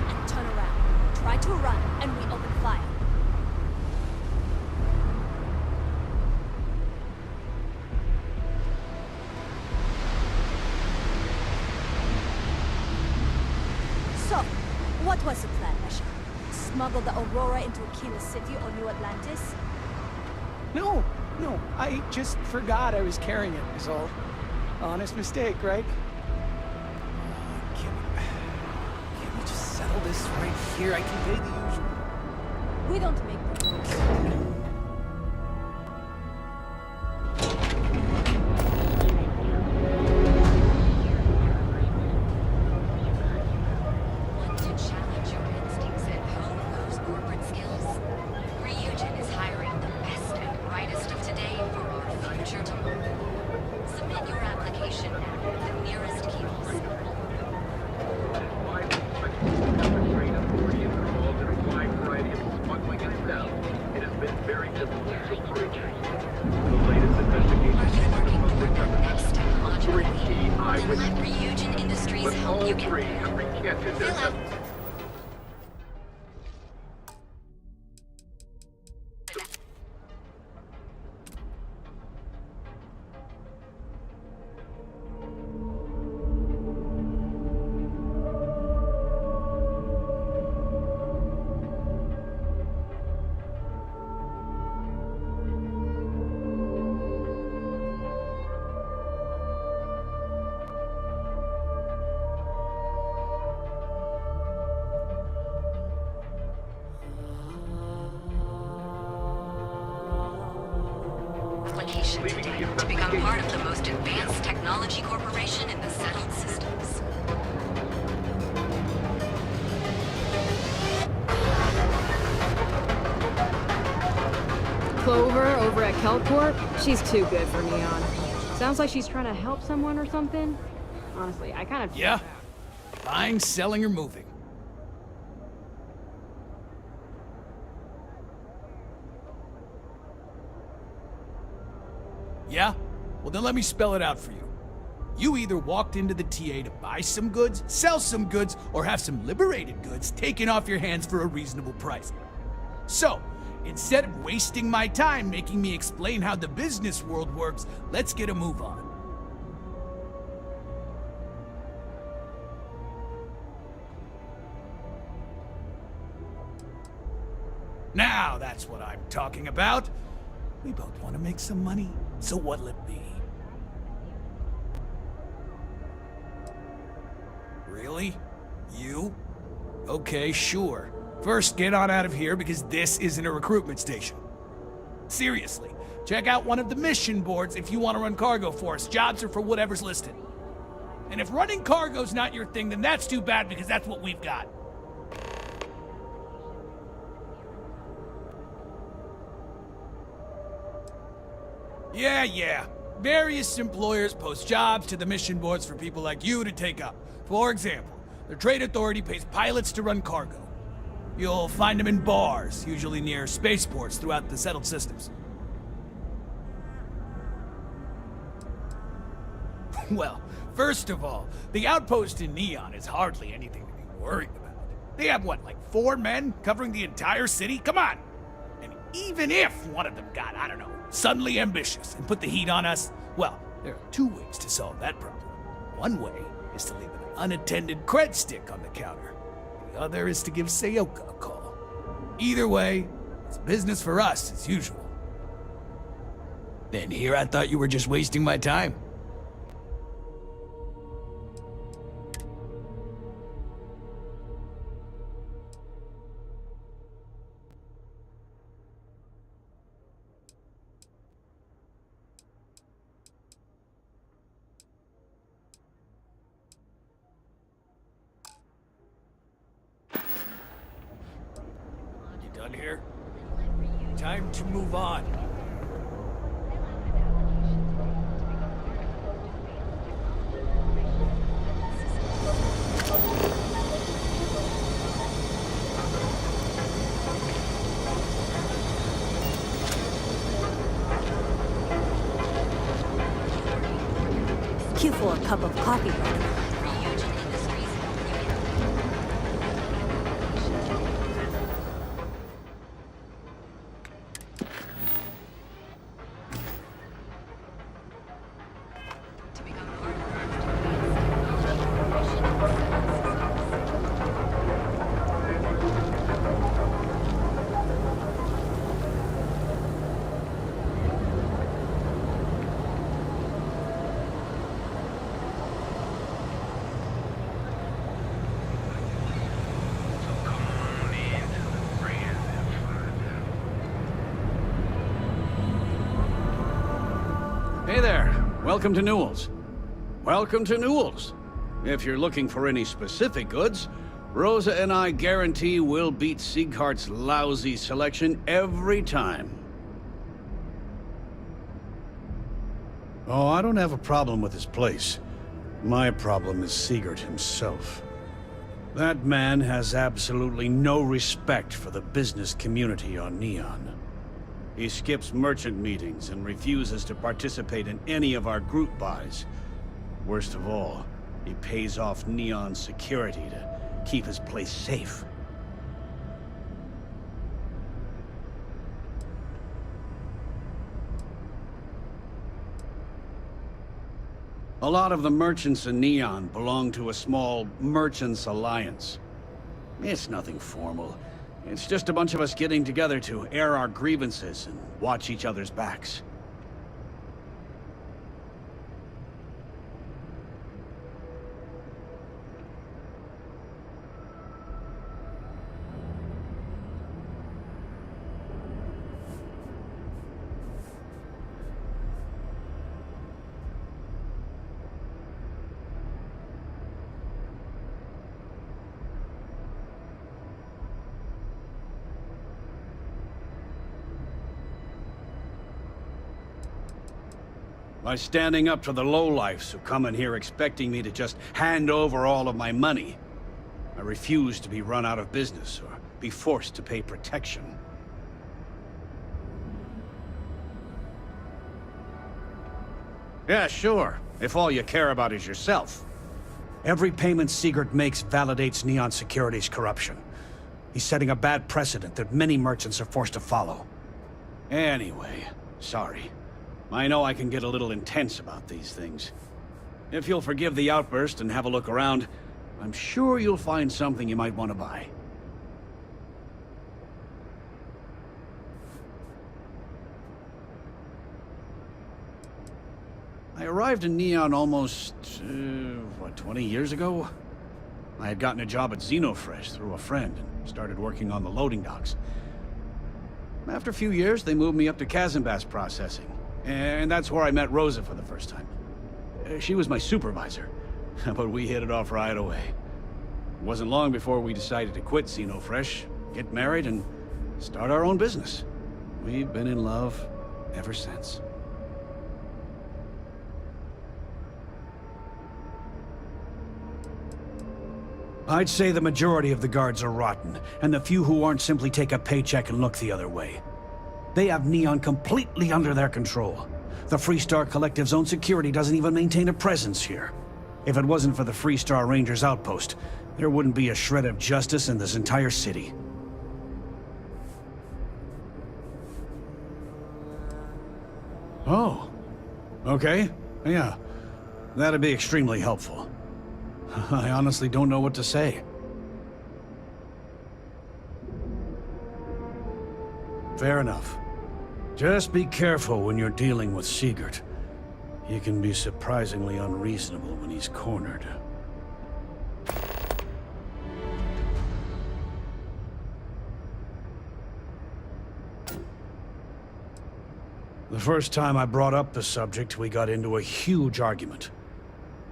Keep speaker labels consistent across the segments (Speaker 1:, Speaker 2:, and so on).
Speaker 1: and turn around. Try to run, and we open fire. So, what was the plan, Asha? Smuggle the Aurora into Aquila City or New Atlantis?
Speaker 2: No, I just forgot I was carrying it, is all. Honest mistake, right?
Speaker 3: Can't we just settle this right here? I can pay the usual.
Speaker 1: We don't make rules.
Speaker 4: Want to challenge your instincts and hone those corporate skills? Geheugen is hiring the best and brightest of today for our future tomorrow. Submit your application now at the nearest kiosk.
Speaker 5: It has been very difficult to prove. The latest investigation
Speaker 4: Next technological
Speaker 5: three key
Speaker 4: lead.
Speaker 5: eyewitnesses.
Speaker 4: Let Geheugen Industries
Speaker 5: But
Speaker 4: help
Speaker 5: all
Speaker 4: you get
Speaker 5: three
Speaker 4: there.
Speaker 5: have recanted
Speaker 4: Fill
Speaker 5: their
Speaker 4: out application today to become part of the most advanced technology corporation in the settled systems.
Speaker 6: Clover over at Kelcorp? She's too good for Neon. Sounds like she's trying to help someone or something. Honestly, I kind of...
Speaker 3: Yeah. Buying, selling, or moving. Yeah? Well, then let me spell it out for you. You either walked into the TA to buy some goods, sell some goods, or have some liberated goods taken off your hands for a reasonable price. So, instead of wasting my time making me explain how the business world works, let's get a move on. Now that's what I'm talking about. We both want to make some money, so what'll it be? Really? You? Okay, sure. First, get on out of here because this isn't a recruitment station. Seriously, check out one of the mission boards if you want to run cargo for us. Jobs are for whatever's listed. And if running cargo's not your thing, then that's too bad because that's what we've got. Yeah. Various employers post jobs to the mission boards for people like you to take up. For example, the Trade Authority pays pilots to run cargo. You'll find them in bars, usually near spaceports throughout the settled systems. Well, first of all, the outpost in Neon is hardly anything to be worried about. They have what, like 4 men covering the entire city? Come on! And even if one of them got, I don't know, suddenly ambitious and put the heat on us, well, there are 2 ways to solve that problem. One way is to leave an unattended cred stick on the counter. The other is to give Sayoka a call. Either way, it's business for us as usual. Then here I thought you were just wasting my time. Done here? Time to move on.
Speaker 1: Cue for a cup of coffee right now.
Speaker 7: Welcome to Newell's. Welcome to Newell's. If you're looking for any specific goods, Rosa and I guarantee we'll beat Sieghart's lousy selection every time. Oh, I don't have a problem with his place. My problem is Siegert himself. That man has absolutely no respect for the business community on Neon. He skips merchant meetings and refuses to participate in any of our group buys. Worst of all, he pays off Neon security to keep his place safe. A lot of the merchants in Neon belong to a small Merchants Alliance. It's nothing formal. It's just a bunch of us getting together to air our grievances and watch each other's backs. By standing up to the lowlifes who come in here expecting me to just hand over all of my money. I refuse to be run out of business or be forced to pay protection. Yeah, sure, if all you care about is yourself. Every payment Siegert makes validates Neon Security's corruption. He's setting a bad precedent that many merchants are forced to follow. Anyway, sorry. I know I can get a little intense about these things. If you'll forgive the outburst and have a look around, I'm sure you'll find something you might want to buy. I arrived in Neon almost, 20 years ago? I had gotten a job at Xenofresh through a friend and started working on the loading docks. After a few years, they moved me up to Kazanbas processing. And that's where I met Rosa for the first time. She was my supervisor, but we hit it off right away. It wasn't long before we decided to quit Xenofresh, get married, and start our own business. We've been in love ever since. I'd say the majority of the guards are rotten, and the few who aren't simply take a paycheck and look the other way. They have Neon completely under their control. The Freestar Collective's own security doesn't even maintain a presence here. If it wasn't for the Freestar Rangers outpost, there wouldn't be a shred of justice in this entire city. Oh. Okay. Yeah. That'd be extremely helpful. I honestly don't know what to say. Fair enough. Just be careful when you're dealing with Siegert. He can be surprisingly unreasonable when he's cornered. The first time I brought up the subject, we got into a huge argument.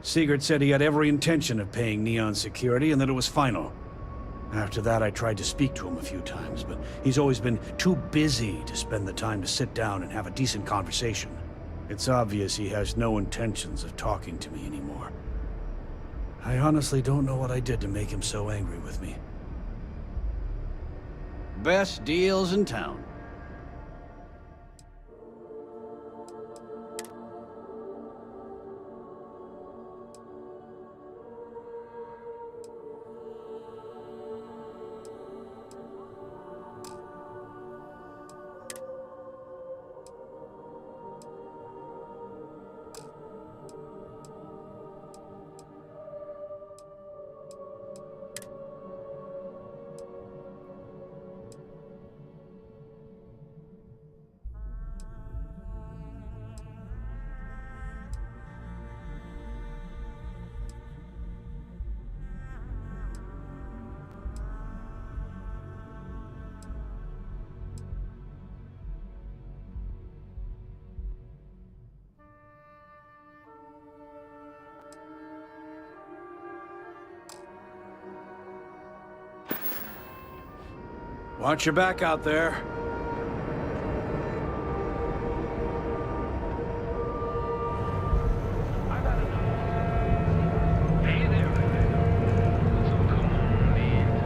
Speaker 7: Siegert said he had every intention of paying Neon security and that it was final. After that, I tried to speak to him a few times, but he's always been too busy to spend the time to sit down and have a decent conversation. It's obvious he has no intentions of talking to me anymore. I honestly don't know what I did to make him so angry with me. Best deals in town. Watch your back out there.
Speaker 5: Hey there. So come on, man.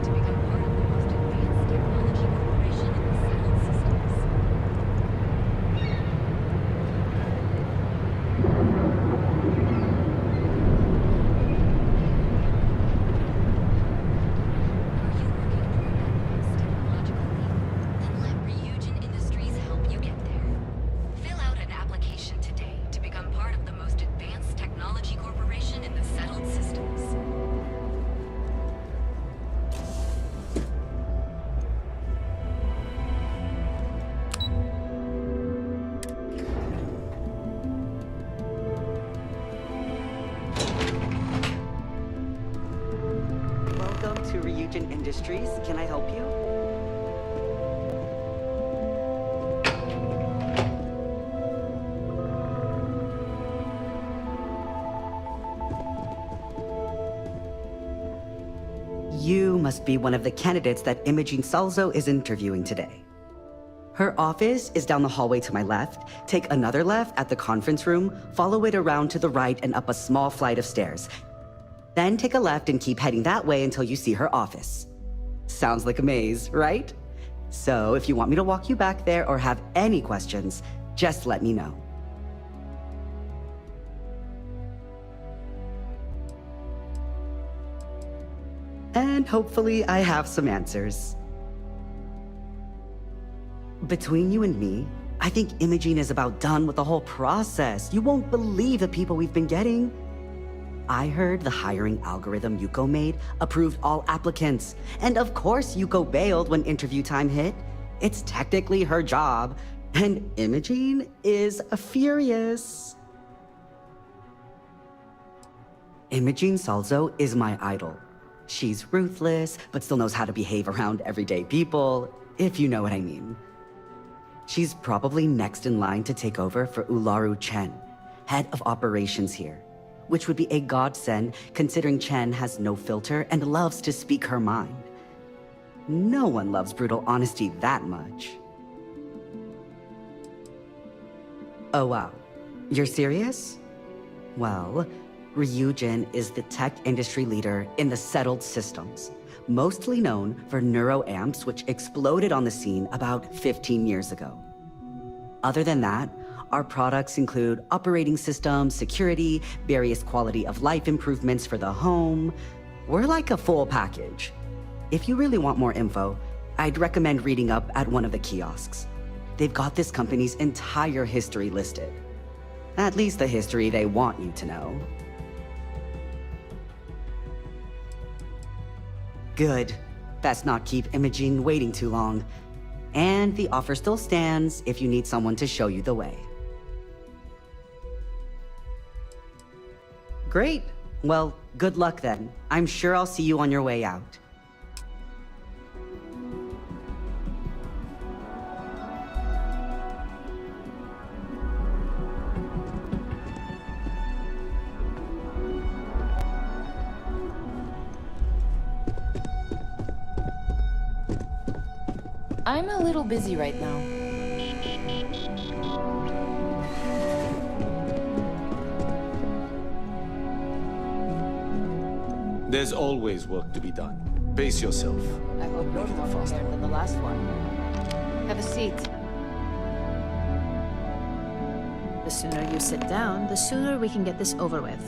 Speaker 4: To become part of the most advanced technology corporation in the settled systems. Are you working toward that next technological leap? Then let Ryujin Industries help you get there. Fill out an application today to become part of the most advanced technology corporation in the settled systems.
Speaker 8: Welcome to Geheugen Industries. Can I help you? You must be one of the candidates that Imogene Salzo is interviewing today. Her office is down the hallway to my left. Take another left at the conference room, follow it around to the right and up a small flight of stairs. Then take a left and keep heading that way until you see her office. Sounds like a maze, right? So if you want me to walk you back there or have any questions, just let me know. And hopefully I have some answers. Between you and me, I think Imogene is about done with the whole process. You won't believe the people we've been getting. I heard the hiring algorithm Yuko made approved all applicants. And of course Yuko bailed when interview time hit. It's technically her job. And Imogene is furious. Imogene Salzo is my idol. She's ruthless, but still knows how to behave around everyday people, if you know what I mean. She's probably next in line to take over for Ularu Chen, head of operations here, which would be a godsend considering Chen has no filter and loves to speak her mind. No one loves brutal honesty that much. Oh wow, you're serious? Well, Ryujin is the tech industry leader in the settled systems, mostly known for neuroamps which exploded on the scene about 15 years ago. Other than that, our products include operating systems, security, various quality of life improvements for the home. We're like a full package. If you really want more info, I'd recommend reading up at one of the kiosks. They've got this company's entire history listed. At least the history they want you to know. Good. Best not keep Imogene waiting too long. And the offer still stands if you need someone to show you the way. Great. Well, good luck then. I'm sure I'll see you on your way out.
Speaker 9: I'm a little busy right now.
Speaker 10: There's always work to be done. Pace yourself.
Speaker 9: I hope you're more prepared than the last one. Have a seat.
Speaker 11: The sooner you sit down, the sooner we can get this over with.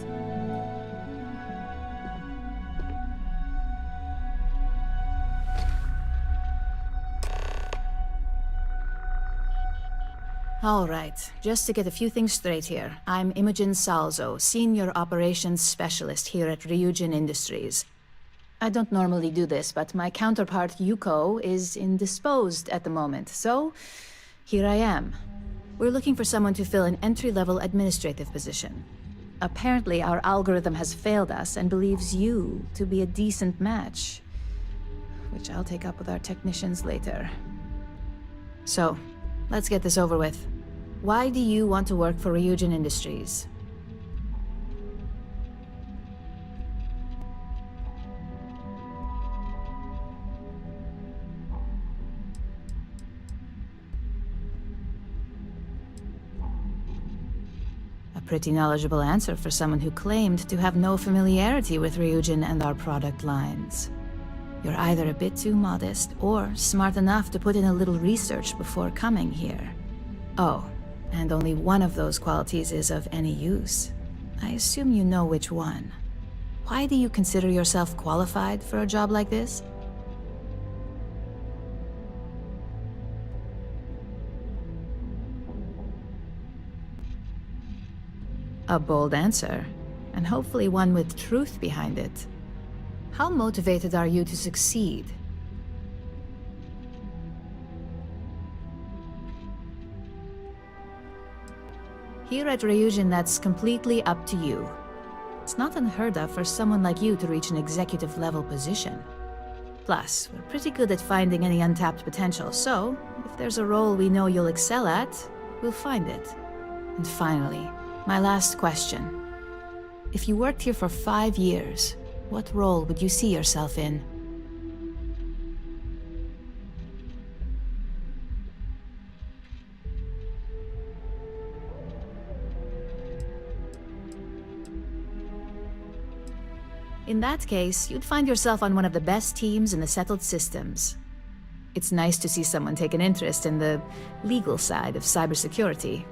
Speaker 11: All right, just to get a few things straight here. I'm Imogen Salzo, Senior Operations Specialist here at Ryujin Industries. I don't normally do this, but my counterpart Yuko is indisposed at the moment, so here I am. We're looking for someone to fill an entry-level administrative position. Apparently, our algorithm has failed us and believes you to be a decent match, which I'll take up with our technicians later. So, let's get this over with. Why do you want to work for Ryujin Industries? pretty knowledgeable answer for someone who claimed to have no familiarity with Ryujin and our product lines. You're either a bit too modest, or smart enough to put in a little research before coming here. Oh, and only one of those qualities is of any use. I assume you know which one. Why do you consider yourself qualified for a job like this? A bold answer, and hopefully one with truth behind it. How motivated are you to succeed? Here at Ryujin, that's completely up to you. It's not unheard of for someone like you to reach an executive level position. Plus, we're pretty good at finding any untapped potential, so if there's a role we know you'll excel at, we'll find it. And finally, my last question. If you worked here for 5 years, what role would you see yourself in? In that case, you'd find yourself on one of the best teams in the settled systems. It's nice to see someone take an interest in the legal side of cybersecurity,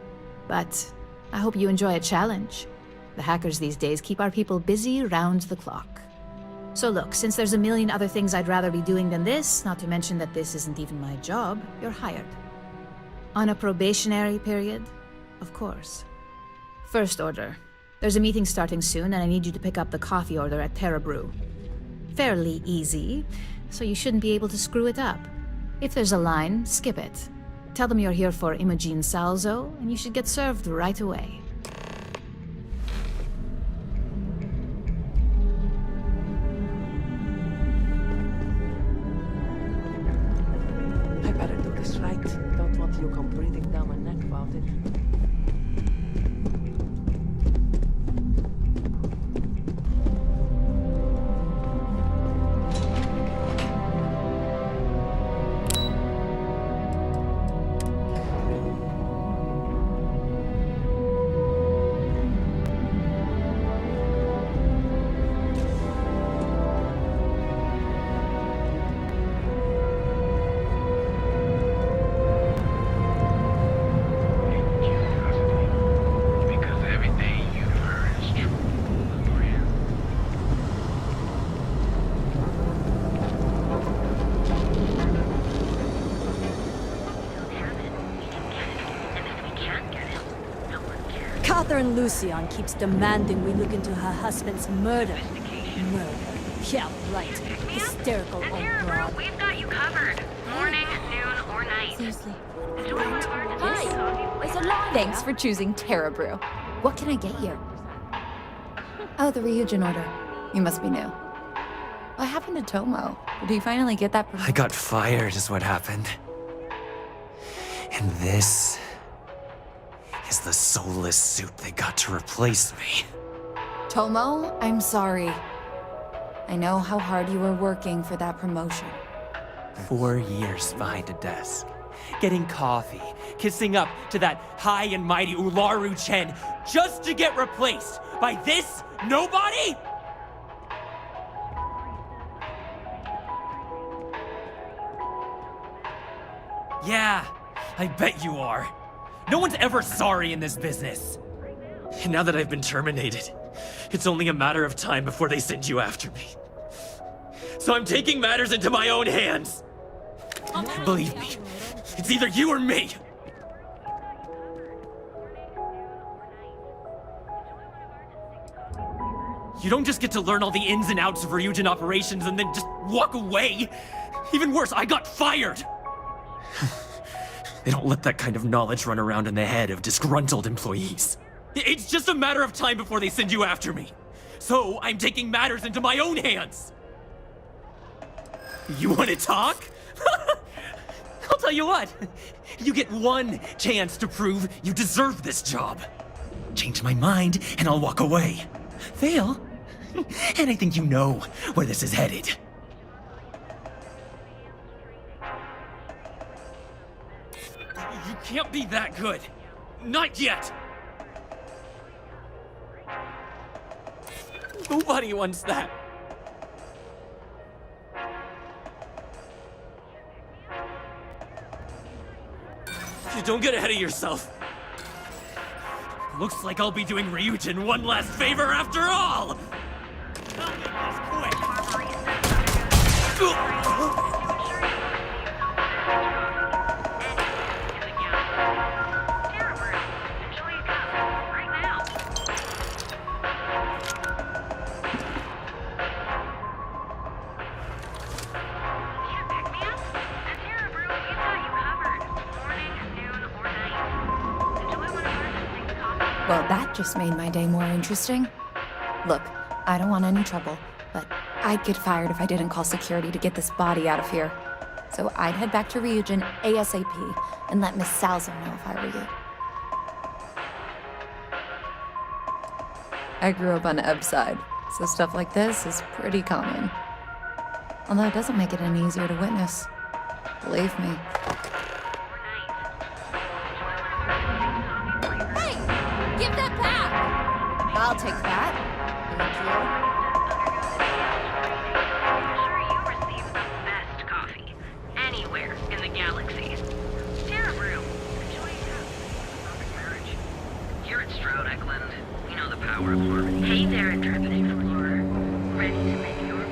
Speaker 11: but I hope you enjoy a challenge. The hackers these days keep our people busy round the clock. So look, since there's a million other things I'd rather be doing than this, not to mention that this isn't even my job, you're hired. On a probationary period, of course. First order. There's a meeting starting soon, and I need you to pick up the coffee order at Terra Brew. Fairly easy, so you shouldn't be able to screw it up. If there's a line, skip it. Tell them you're here for Imogen Salzo, and you should get served right away.
Speaker 9: I better do this right. Don't want you come breathing down my neck about it.
Speaker 1: Catherine Lucian keeps demanding we look into her husband's murder. Murder. Yeah, right. Hysterical old broad.
Speaker 4: We've got you covered. Morning, noon, or night.
Speaker 1: Seriously.
Speaker 12: Hi, it's Alana. Thanks for choosing Terra Brew. What can I get you? Oh, the Ryujin order. You must be new. What happened to Tomo? Did he finally get that promotion?
Speaker 13: I got fired is what happened. And this is the soulless suit they got to replace me.
Speaker 12: Tomo, I'm sorry. I know how hard you were working for that promotion.
Speaker 13: 4 years behind a desk, getting coffee, kissing up to that high and mighty Ularu Chen, just to get replaced by this nobody? Yeah, I bet you are. No one's ever sorry in this business. And now that I've been terminated, it's only a matter of time before they send you after me. So I'm taking matters into my own hands. Believe me, it's either you or me. You don't just get to learn all the ins and outs of Ryujin operations and then just walk away. Even worse, I got fired. They don't let that kind of knowledge run around in the head of disgruntled employees. It's just a matter of time before they send you after me. So I'm taking matters into my own hands. You want to talk? I'll tell you what. You get one chance to prove you deserve this job. Change my mind and I'll walk away. Fail, and I think you know where this is headed. You can't be that good. Not yet. Nobody wants that. You don't get ahead of yourself. Looks like I'll be doing Ryujin one last favor after all! I'll make this quick!
Speaker 12: Well, that just made my day more interesting. Look, I don't want any trouble, but I'd get fired if I didn't call security to get this body out of here. So I'd head back to Ryujin ASAP and let Miss Salzo know if I were you. I grew up on the Ebb side, so stuff like this is pretty common. Although it doesn't make it any easier to witness. Believe me.
Speaker 4: Give that back!
Speaker 12: I'll take that. Thank you.
Speaker 4: I'm sure you receive the best coffee anywhere in the galaxy. Terra Brew. Enjoy your perfect marriage. Here at Stroud Eklund, we know the power of harmony. Hey there, Intrepid Explorer. Ready to make your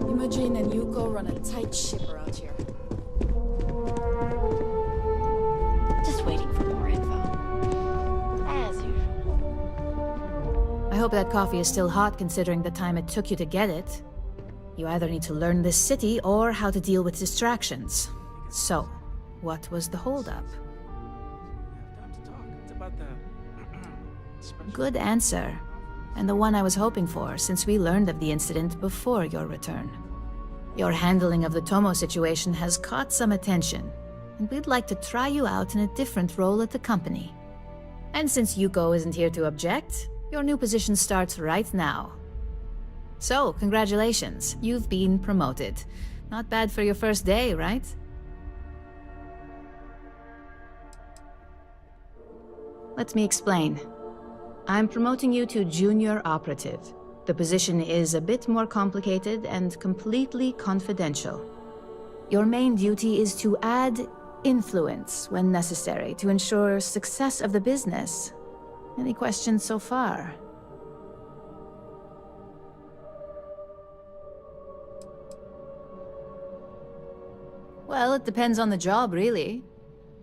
Speaker 1: Imogen and Yuko run a tight ship around here.
Speaker 11: Just waiting for more info. As usual. I hope that coffee is still hot considering the time it took you to get it. You either need to learn this city or how to deal with distractions. So, what was the holdup? Good answer. And the one I was hoping for, since we learned of the incident before your return. Your handling of the Tomo situation has caught some attention, and we'd like to try you out in a different role at the company. And since Yuko isn't here to object, your new position starts right now. So, congratulations, you've been promoted. Not bad for your first day, right? Let me explain. I'm promoting you to junior operative. The position is a bit more complicated and completely confidential. Your main duty is to add influence when necessary to ensure success of the business. Any questions so far? Well, it depends on the job, really.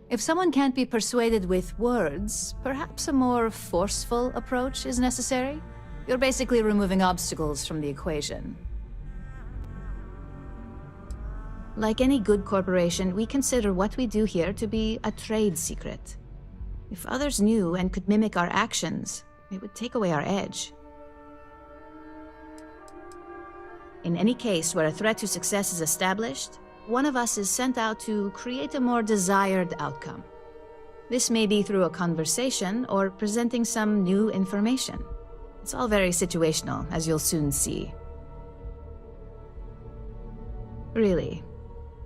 Speaker 11: If someone can't be persuaded with words, perhaps a more forceful approach is necessary. You're basically removing obstacles from the equation. Like any good corporation, we consider what we do here to be a trade secret. If others knew and could mimic our actions, it would take away our edge. In any case where a threat to success is established, one of us is sent out to create a more desired outcome. This may be through a conversation or presenting some new information. It's all very situational, as you'll soon see. Really?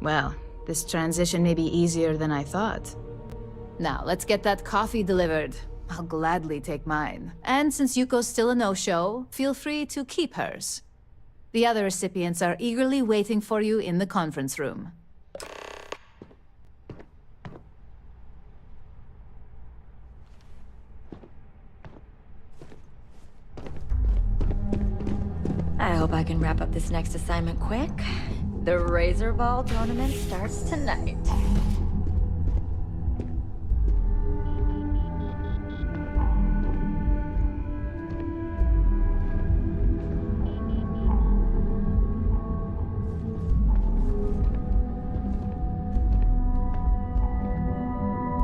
Speaker 11: Well, this transition may be easier than I thought. Now, let's get that coffee delivered. I'll gladly take mine. And since Yuko's still a no-show, feel free to keep hers. The other recipients are eagerly waiting for you in the conference room.
Speaker 8: I
Speaker 12: hope I can wrap up this next assignment quick. The Razor Ball tournament starts tonight.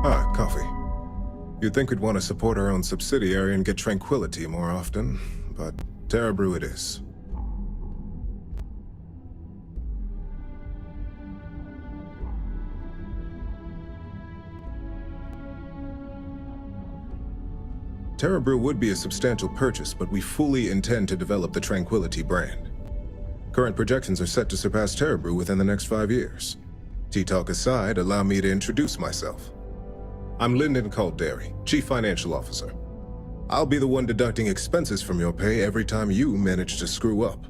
Speaker 14: Ah, coffee. You'd think we'd want to support our own subsidiary and get tranquility more often, but Terra Brew it is. Terra Brew would be a substantial purchase, but we fully intend to develop the Tranquility brand. Current projections are set to surpass Terra Brew within the next 5 years. Tea-talk aside, allow me to introduce myself. I'm Lyndon Calderi, Chief Financial Officer. I'll be the one deducting expenses from your pay every time you manage to screw up.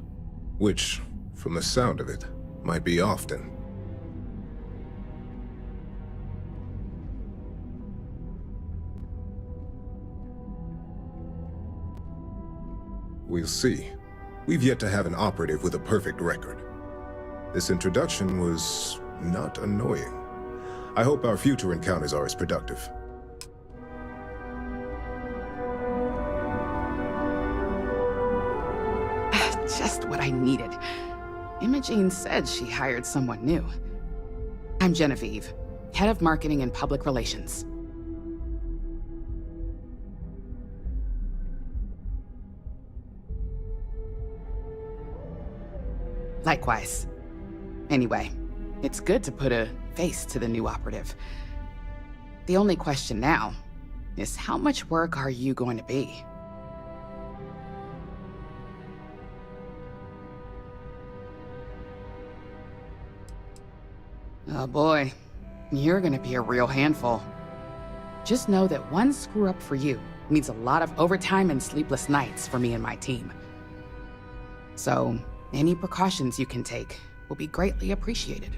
Speaker 14: Which, from the sound of it, might be often. We'll see. We've yet to have an operative with a perfect record. This introduction was not annoying. I hope our future encounters are as productive.
Speaker 15: Just what I needed. Imogene said she hired someone new. I'm Genevieve, Head of Marketing and Public Relations. Likewise. Anyway, it's good to put a face to the new operative. The only question now is how much work are you going to be? Oh boy, you're gonna be a real handful. Just know that one screw up for you means a lot of overtime and sleepless nights for me and my team. So, any precautions you can take will be greatly appreciated.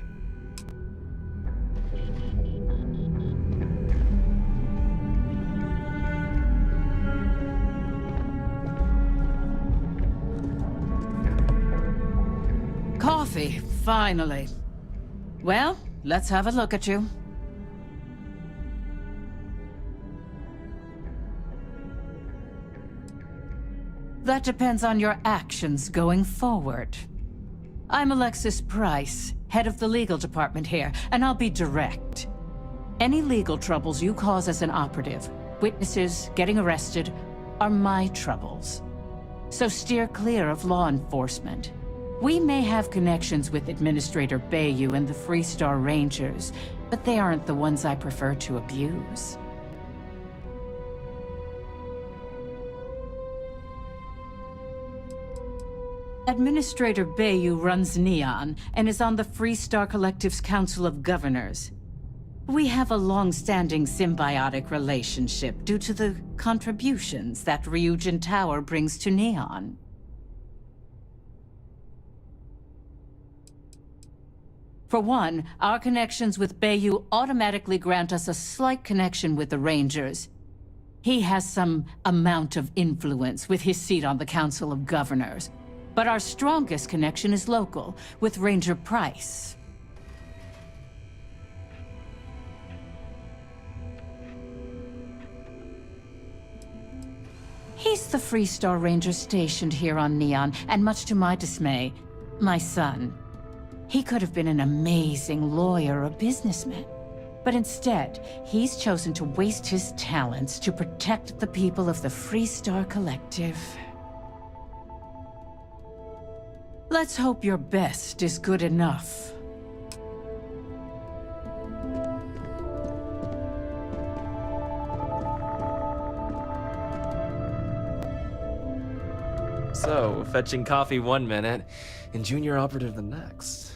Speaker 16: Coffee, finally. Well, let's have a look at you. That depends on your actions going forward. I'm Alexis Price, head of the legal department here, and I'll be direct. Any legal troubles you cause as an operative, witnesses, getting arrested, are my troubles. So steer clear of law enforcement. We may have connections with Administrator Bayou and the Freestar Rangers, but they aren't the ones I prefer to abuse. Administrator Bayou runs Neon and is on the Freestar Collective's Council of Governors. We have a long-standing symbiotic relationship due to the contributions that Ryujin Tower brings to Neon. For one, our connections with Bayou automatically grant us a slight connection with the Rangers. He has some amount of influence with his seat on the Council of Governors. But our strongest connection is local, with Ranger Price. He's the Freestar Ranger stationed here on Neon, and much to my dismay, my son. He could have been an amazing lawyer or businessman. But instead, he's chosen to waste his talents to protect the people of the Freestar Collective. Let's hope your best is good enough.
Speaker 13: So, fetching coffee 1 minute, and junior operative the next.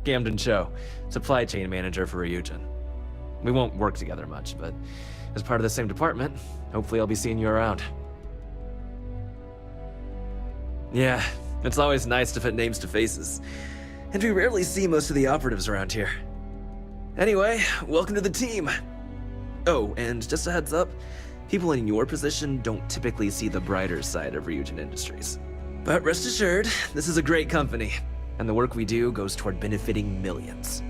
Speaker 13: Gamden Cho, supply chain manager for Ryujin. We won't work together much, but as part of the same department, hopefully I'll be seeing you around. Yeah, it's always nice to put names to faces. And we rarely see most of the operatives around here. Anyway, welcome to the team. Oh, and just a heads up, people in your position don't typically see the brighter side of Ryujin Industries. But rest assured, this is a great company, and the work we do goes toward benefiting millions.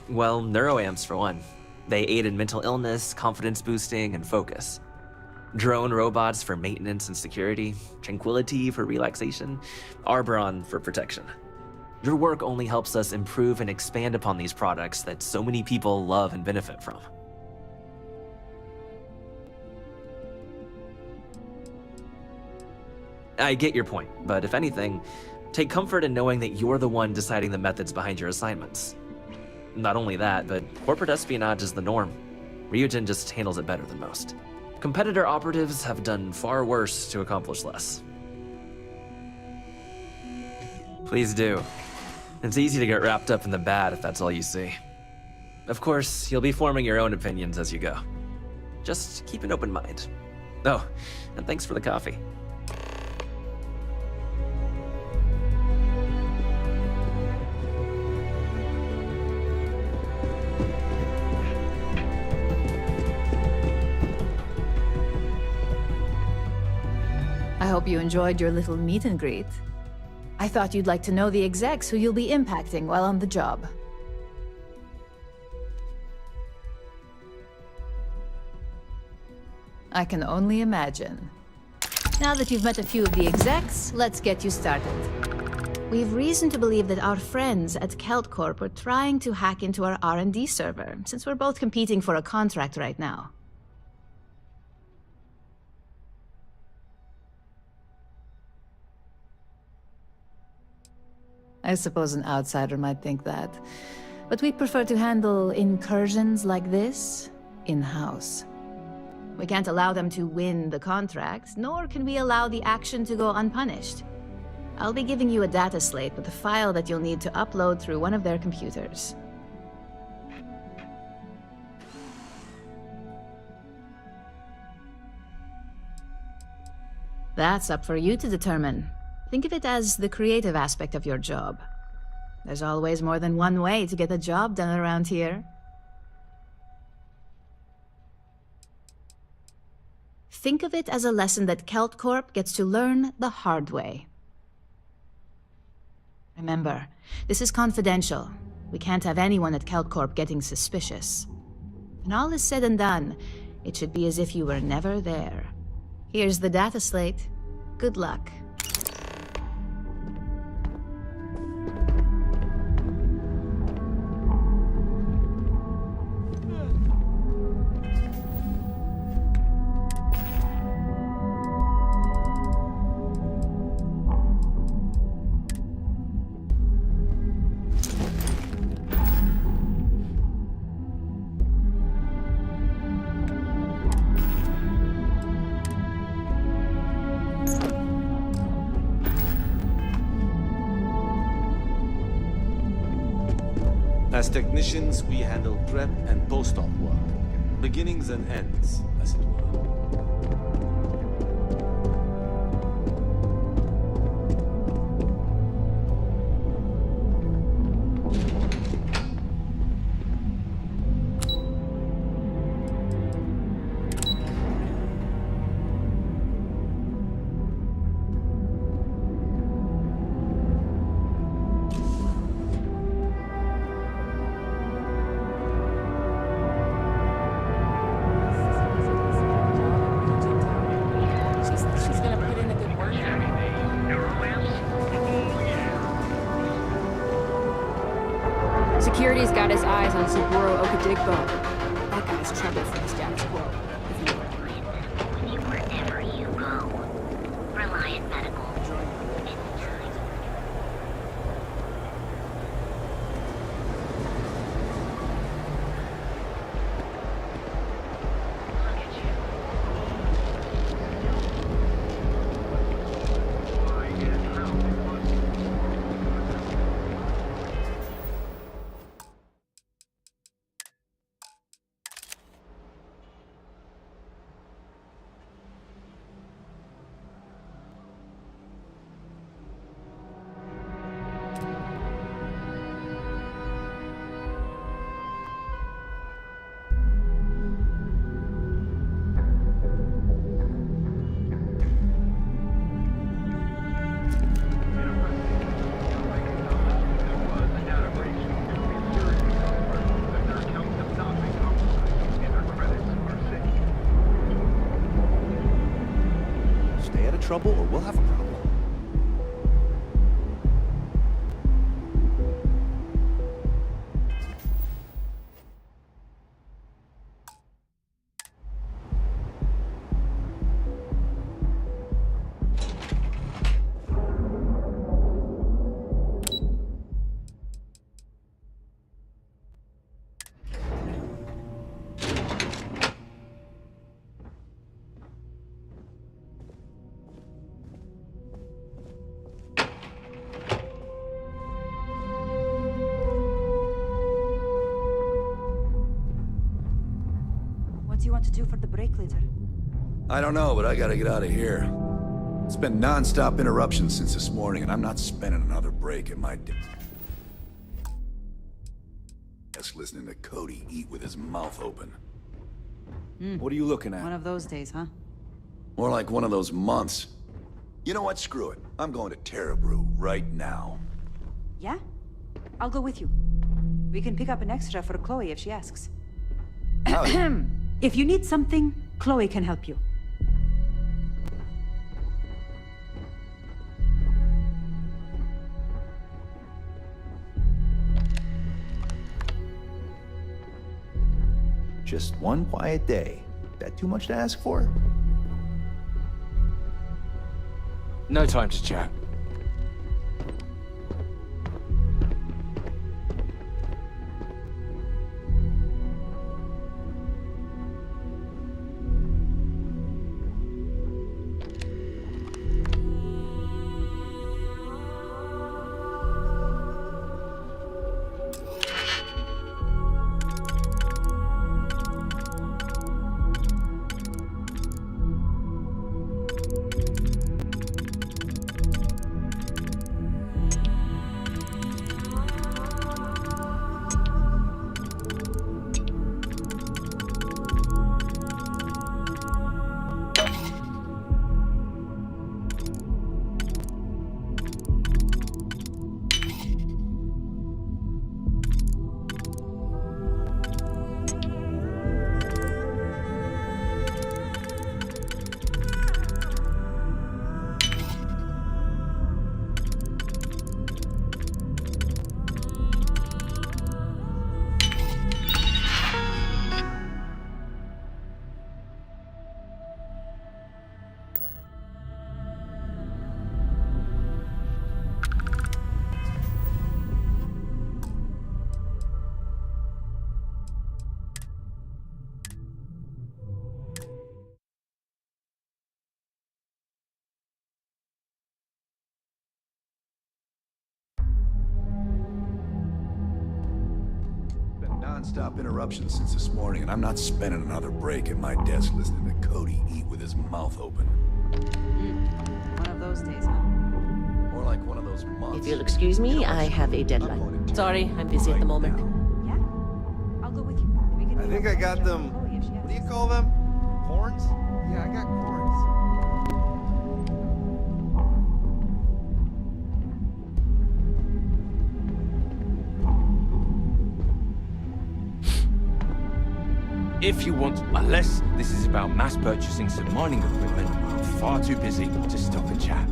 Speaker 13: Well, neuroamps for one. They aid in mental illness, confidence boosting, and focus. Drone robots for maintenance and security, tranquility for relaxation, Arbron for protection. Your work only helps us improve and expand upon these products that so many people love and benefit from. I get your point, but if anything, take comfort in knowing that you're the one deciding the methods behind your assignments. Not only that, but corporate espionage is the norm. Ryujin just handles it better than most. Competitor operatives have done far worse to accomplish less. Please do. It's easy to get wrapped up in the bad if that's all you see. Of course, you'll be forming your own opinions as you go. Just keep an open mind. Oh, and thanks for the coffee.
Speaker 11: I hope you enjoyed your little meet and greet. I thought you'd like to know the execs who you'll be impacting while on the job. I can only imagine. Now that you've met a few of the execs, let's get you started. We've reason to believe that our friends at Kelt Corp are trying to hack into our R&D server, since we're both competing for a contract right now. I suppose an outsider might think that, but we prefer to handle incursions like this in-house. We can't allow them to win the contract, nor can we allow the action to go unpunished. I'll be giving you a data slate with a file that you'll need to upload through one of their computers. That's up for you to determine. Think of it as the creative aspect of your job. There's always more than one way to get a job done around here. Think of it as a lesson that Kelt Corp gets to learn the hard way. Remember, this is confidential. We can't have anyone at Kelt Corp getting suspicious. When all is said and done, it should be as if you were never there. Here's the data slate. Good luck.
Speaker 10: As technicians, we handle prep and post-op work. Beginnings and ends, as it were.
Speaker 6: Security's got his eyes on Saburo Okadigbo. That guy's trouble for the status quo.
Speaker 4: Wherever you go, Reliant Medical.
Speaker 17: trouble or we'll have a problem.
Speaker 18: What do you want to do for the break later?
Speaker 19: I don't know, but I gotta get out of here. It's been non-stop interruptions since this morning, and I'm not spending another break at my desk listening to Cody eat with his mouth open. What are you looking at?
Speaker 18: One of those days, huh?
Speaker 19: More like one of those months. You know what? Screw it. I'm going to Terrabrew right now.
Speaker 18: Yeah? I'll go with you. We can pick up an extra for Chloe if she asks. If you need something, Chloe can help you.
Speaker 17: Just one quiet day. That too much to ask for?
Speaker 20: No time to chat.
Speaker 19: Non-stop interruptions since this morning, and I'm not spending another break at my desk listening to Cody eat with his mouth open.
Speaker 18: One of those days, huh?
Speaker 19: More like one of those months.
Speaker 21: If you'll excuse me, I have a deadline. Sorry, I'm busy at the moment.
Speaker 18: Yeah? I'll go with you. We can
Speaker 10: I think I got them. What do you call them? Horns? Yeah, I got horns.
Speaker 20: If you want, unless this is about mass purchasing some mining equipment, I'm far too busy to stop and chat.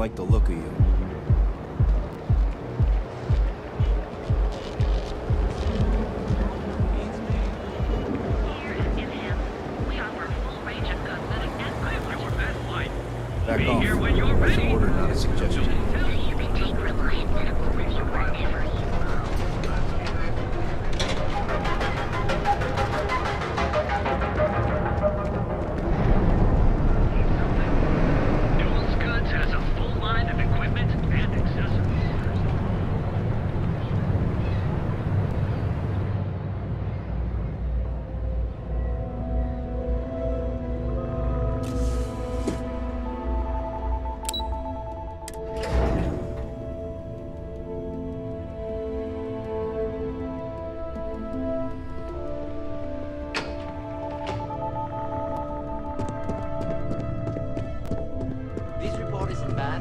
Speaker 17: like the look of you. Back off. That's an order, not a suggestion.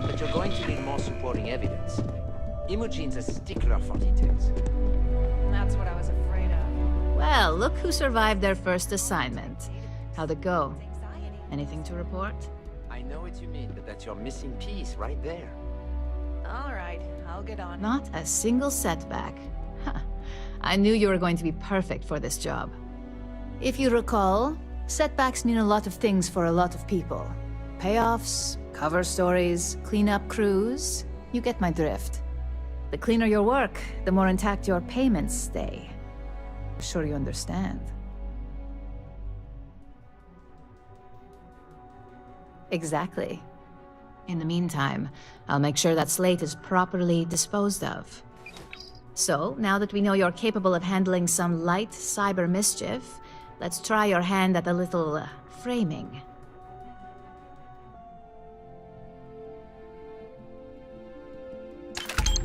Speaker 2: But you're going to need more supporting evidence. Imogene's a stickler for details.
Speaker 11: That's what I was afraid of. Well, look who survived their first assignment. How'd it go? Anything to report?
Speaker 2: I know what you mean, but that's your missing piece right there.
Speaker 11: All right, I'll get on. Not a single setback. Huh. I knew you were going to be perfect for this job. If you recall, setbacks mean a lot of things for a lot of people. Payoffs, cover stories, cleanup crews. You get my drift. The cleaner your work, the more intact your payments stay. Sure you understand. Exactly. In the meantime, I'll make sure that slate is properly disposed of. So, now that we know you're capable of handling some light cyber mischief, let's try your hand at a little framing.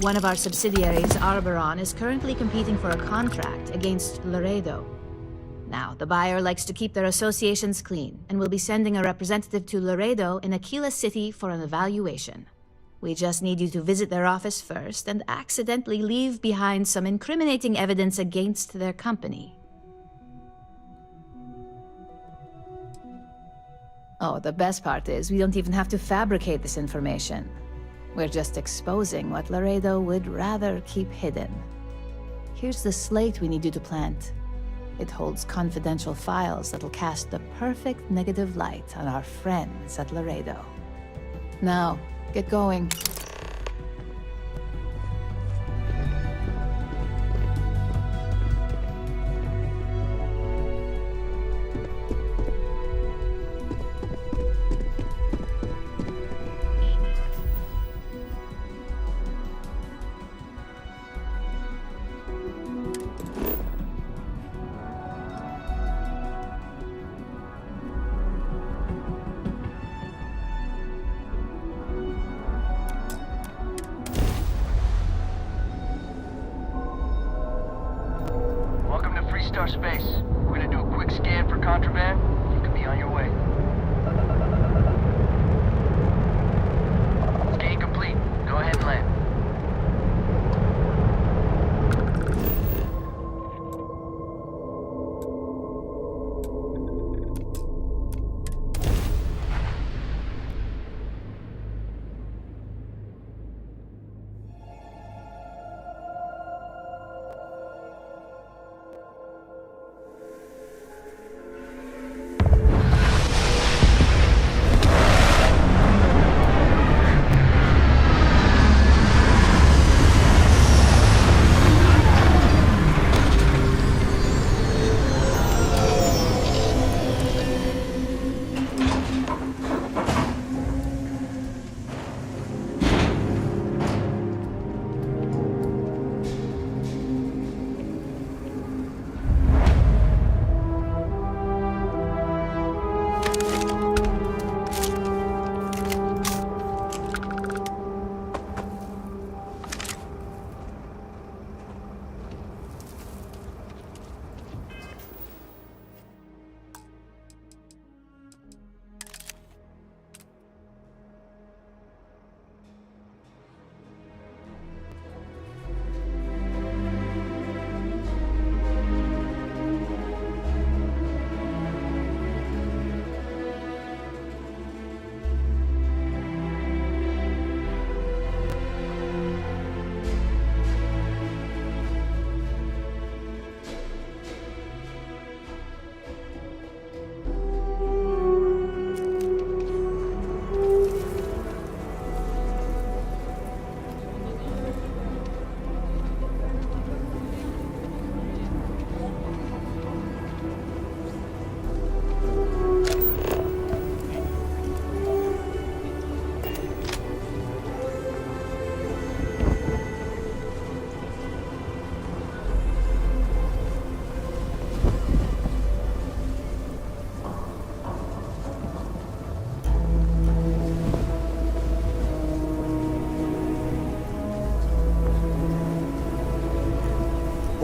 Speaker 11: One of our subsidiaries, Arboron, is currently competing for a contract against Laredo. Now, the buyer likes to keep their associations clean, and will be sending a representative to Laredo in Aquila City for an evaluation. We just need you to visit their office first and accidentally leave behind some incriminating evidence against their company. Oh, the best part is we don't even have to fabricate this information. We're just exposing what Laredo would rather keep hidden. Here's the slate we need you to plant. It holds confidential files that'll cast the perfect negative light on our friends at Laredo. Now, get going.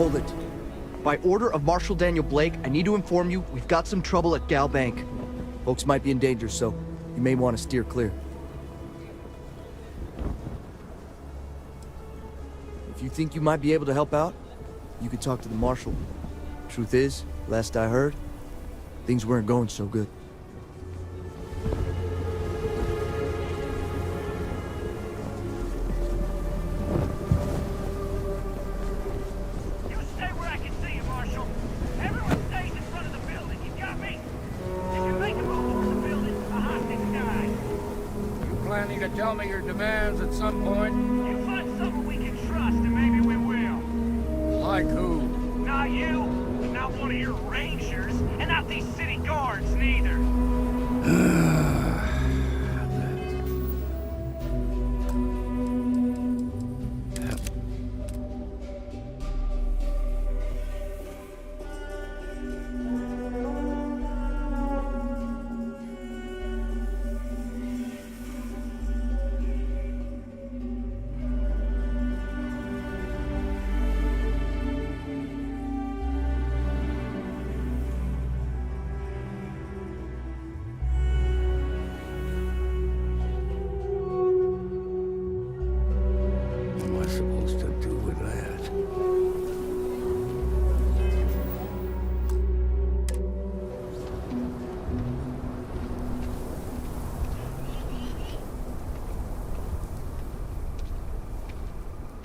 Speaker 3: Hold it. By order of Marshal Daniel Blake, I need to inform you we've got some trouble at Gal Bank. Folks might be in danger, so you may want to steer clear. If you think you might be able to help out, you could talk to the Marshal. Truth is, last I heard, things weren't going so good.
Speaker 22: Planning to tell me your demands at some point?
Speaker 23: You find someone we can trust, and maybe we will.
Speaker 22: Like who?
Speaker 23: Not you, not one of your rangers, and not these city guards, neither.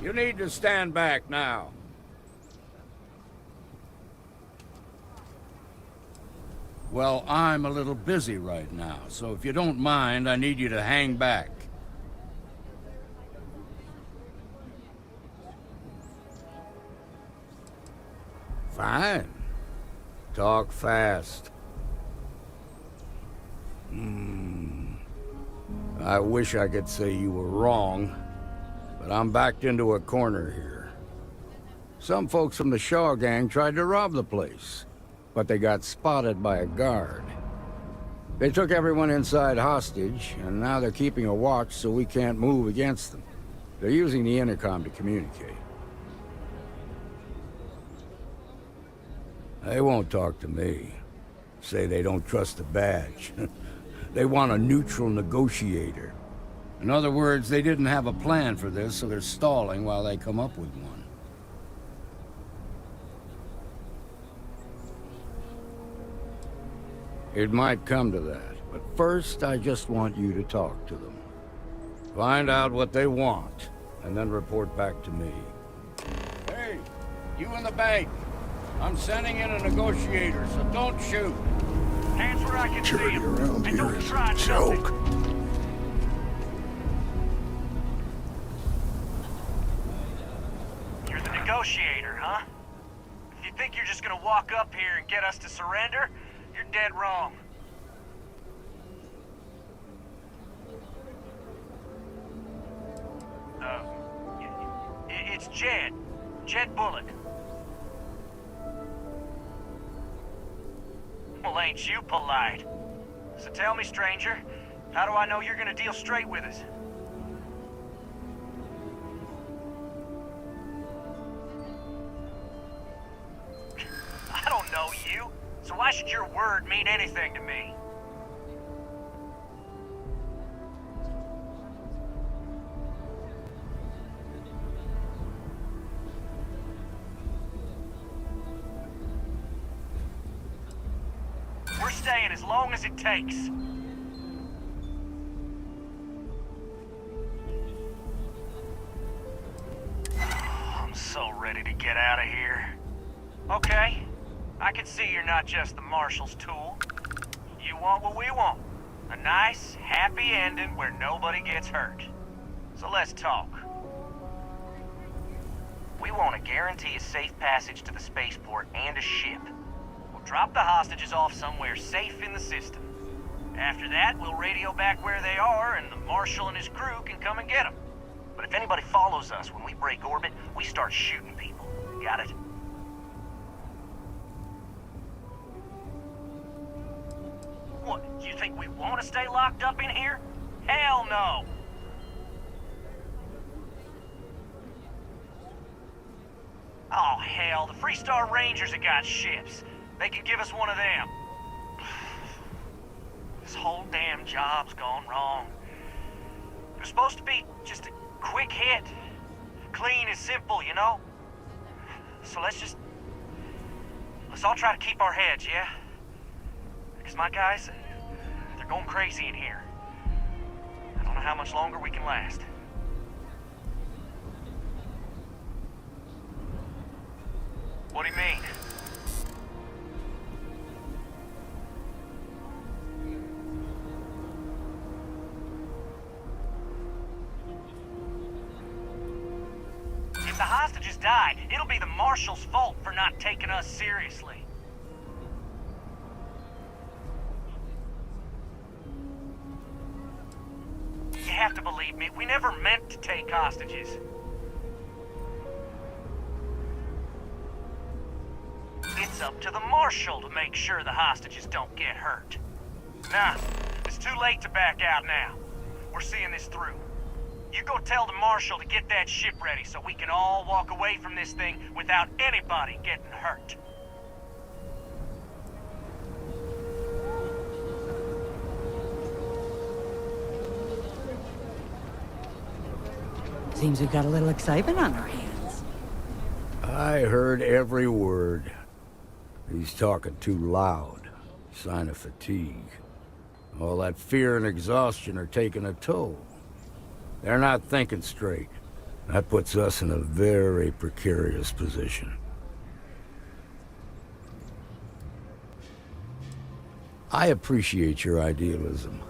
Speaker 22: You need to stand back now. Well, I'm a little busy right now, so if you don't mind, I need you to hang back. Fine. Talk fast. I wish I could say you were wrong, but I'm backed into a corner here. Some folks from the Shaw gang tried to rob the place, but they got spotted by a guard. They took everyone inside hostage, and now they're keeping a watch so we can't move against them. They're using the intercom to communicate. They won't talk to me. Say they don't trust the badge. They want a neutral negotiator. In other words, they didn't have a plan for this, so they're stalling while they come up with one. It might come to that, but first I just want you to talk to them. Find out what they want, and then report back to me. Hey, you in the bank. I'm sending in a negotiator, so don't shoot.
Speaker 23: Hands where I can see him.
Speaker 22: around
Speaker 23: And
Speaker 22: here
Speaker 23: don't
Speaker 22: is
Speaker 23: try
Speaker 22: a joke.
Speaker 23: You're the negotiator, huh? If you think you're just gonna walk up here and get us to surrender, you're dead wrong. It's Jed. Jed Bullock. Well, ain't you polite? So tell me, stranger, how do I know you're gonna deal straight with us? I don't know you, so why should your word mean anything to me? We're staying as long as it takes. I'm so ready to get out of here. Okay, I can see you're not just the Marshal's tool. You want what we want. A nice, happy ending where nobody gets hurt. So let's talk. We want to guarantee a safe passage to the spaceport and a ship. We'll drop the hostages off somewhere safe in the system. After that, we'll radio back where they are, and the Marshal and his crew can come and get them. But if anybody follows us when we break orbit, we start shooting people. Got it? What, you think we want to stay locked up in here? Hell no! Oh, hell, the Freestar Rangers have got ships. They can give us one of them. This whole damn job's gone wrong. It was supposed to be just a quick hit. Clean and simple, you know? So let's all try to keep our heads, yeah? Because my guys, they're going crazy in here. I don't know how much longer we can last. What do you mean? If the hostages die, it'll be the Marshal's fault for not taking us seriously. You have to believe me, we never meant to take hostages. It's up to the Marshal to make sure the hostages don't get hurt. Nah, it's too late to back out now. We're seeing this through. You go tell the Marshal to get that ship ready so we can all walk away from this thing without anybody getting hurt.
Speaker 5: Seems we've got a little excitement on our hands.
Speaker 22: I heard every word. He's talking too loud. Sign of fatigue. All that fear and exhaustion are taking a toll. They're not thinking straight. That puts us in a very precarious position. I appreciate your idealism,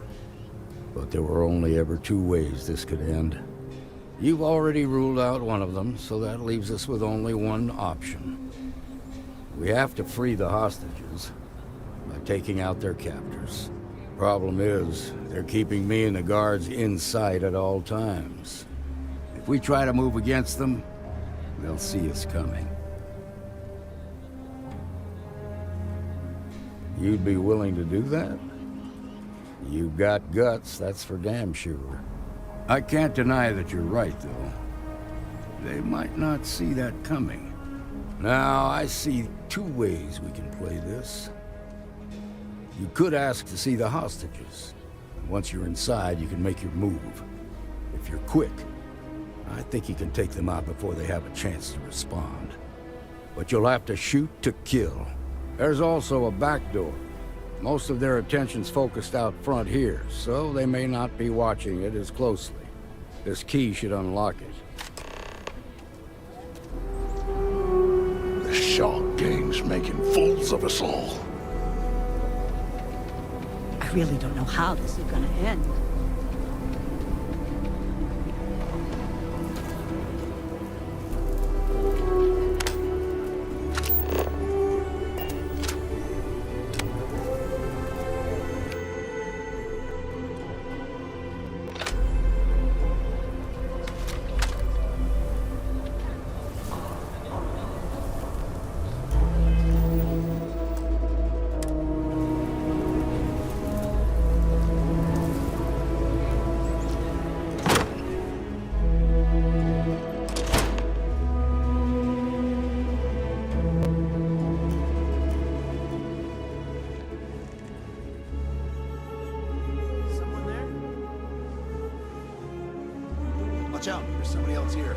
Speaker 22: but there were only ever two ways this could end. You've already ruled out one of them, so that leaves us with only one option. We have to free the hostages by taking out their captors. Problem is, they're keeping me and the guards inside at all times. If we try to move against them, they'll see us coming. You'd be willing to do that? You've got guts, that's for damn sure. I can't deny that you're right, though. They might not see that coming. Now, I see two ways we can play this. You could ask to see the hostages. Once you're inside, you can make your move. If you're quick, I think you can take them out before they have a chance to respond. But you'll have to shoot to kill. There's also a back door. Most of their attention's focused out front here, so they may not be watching it as closely. This key should unlock it.
Speaker 7: The Shark Gang's making fools of us all.
Speaker 5: I really don't know how this is gonna end.
Speaker 19: Watch out, there's somebody else here.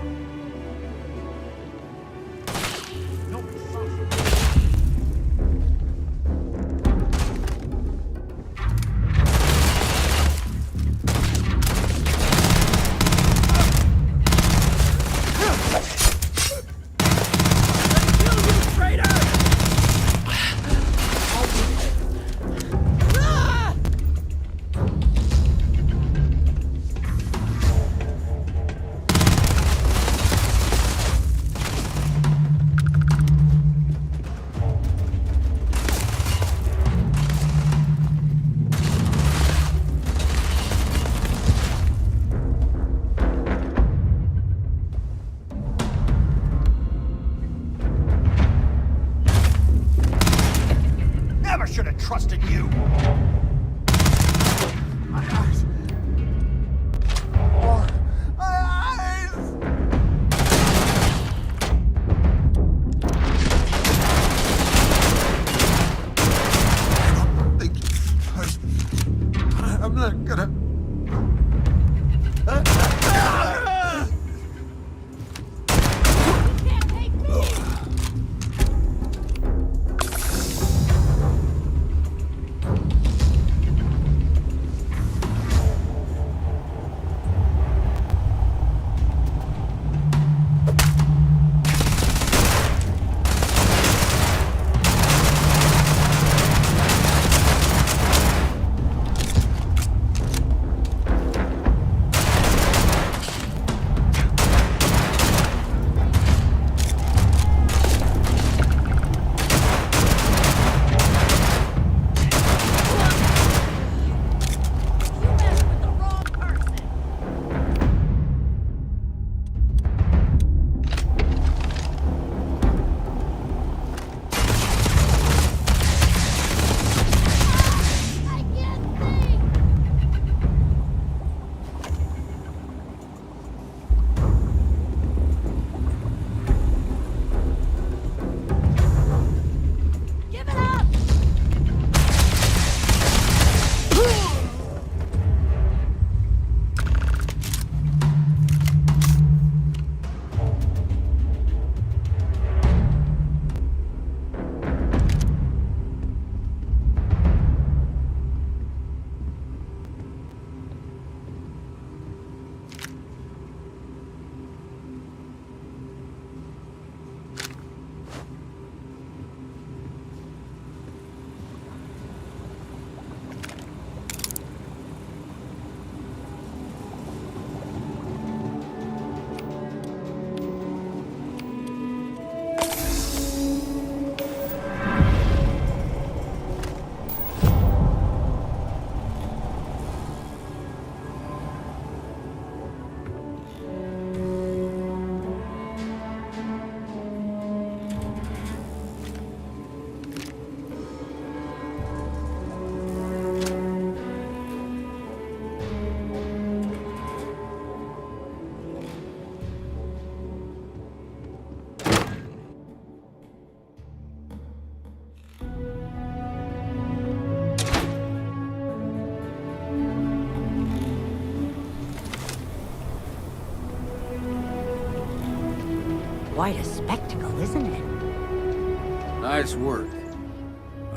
Speaker 19: I'm not gonna...
Speaker 5: Quite a spectacle, isn't it?
Speaker 22: Nice work.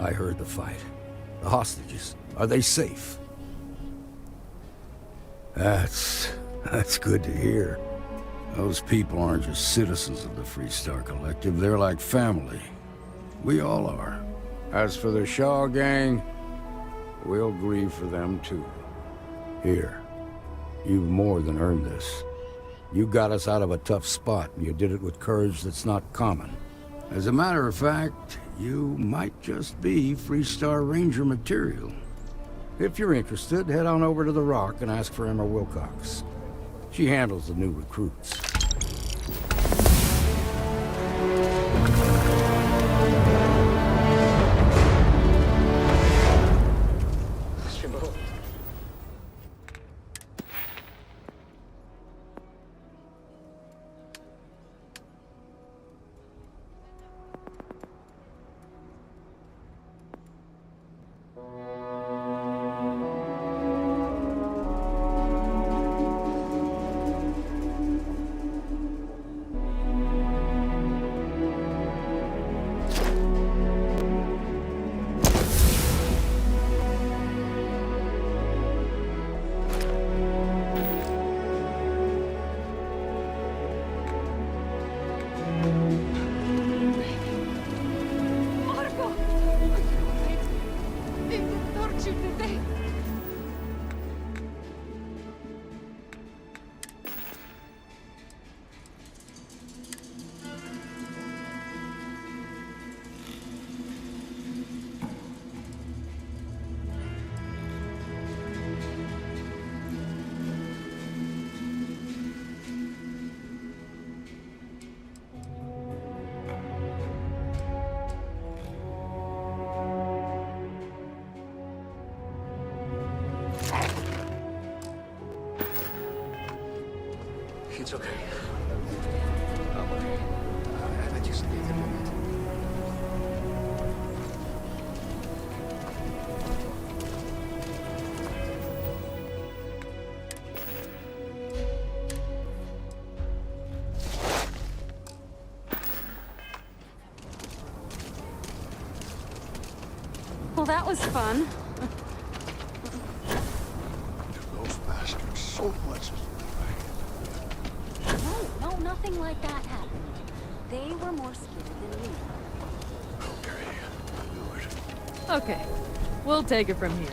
Speaker 22: I heard the fight. The hostages, are they safe? That's good to hear. Those people aren't just citizens of the Freestar Collective, they're like family. We all are. As for the Shaw gang, we'll grieve for them too. Here, you've more than earned this. You got us out of a tough spot, and you did it with courage that's not common. As a matter of fact, you might just be Freestar Ranger material. If you're interested, head on over to the Rock and ask for Emma Wilcox. She handles the new recruits.
Speaker 17: It's okay. I'm okay. I just need a minute.
Speaker 6: Well, that was fun.
Speaker 7: Those bastards so much as
Speaker 1: No, nothing like that happened. They were more scared than me.
Speaker 6: Okay, we'll take it from here.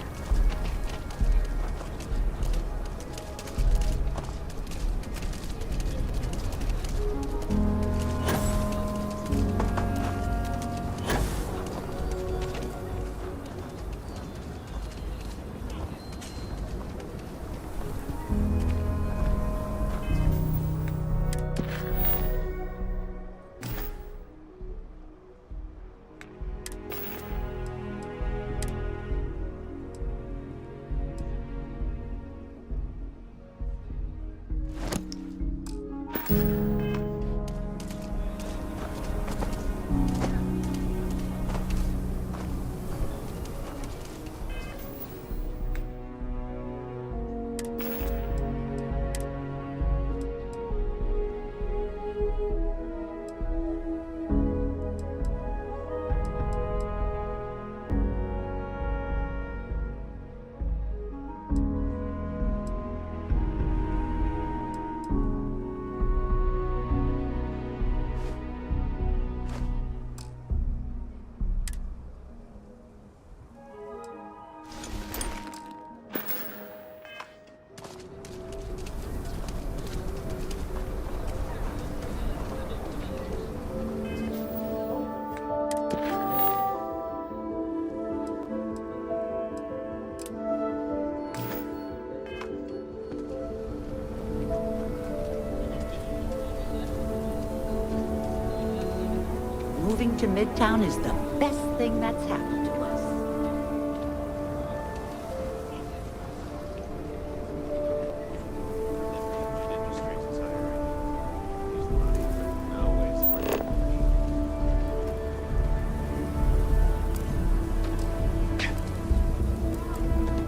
Speaker 5: Moving to Midtown is the best thing that's happened to us.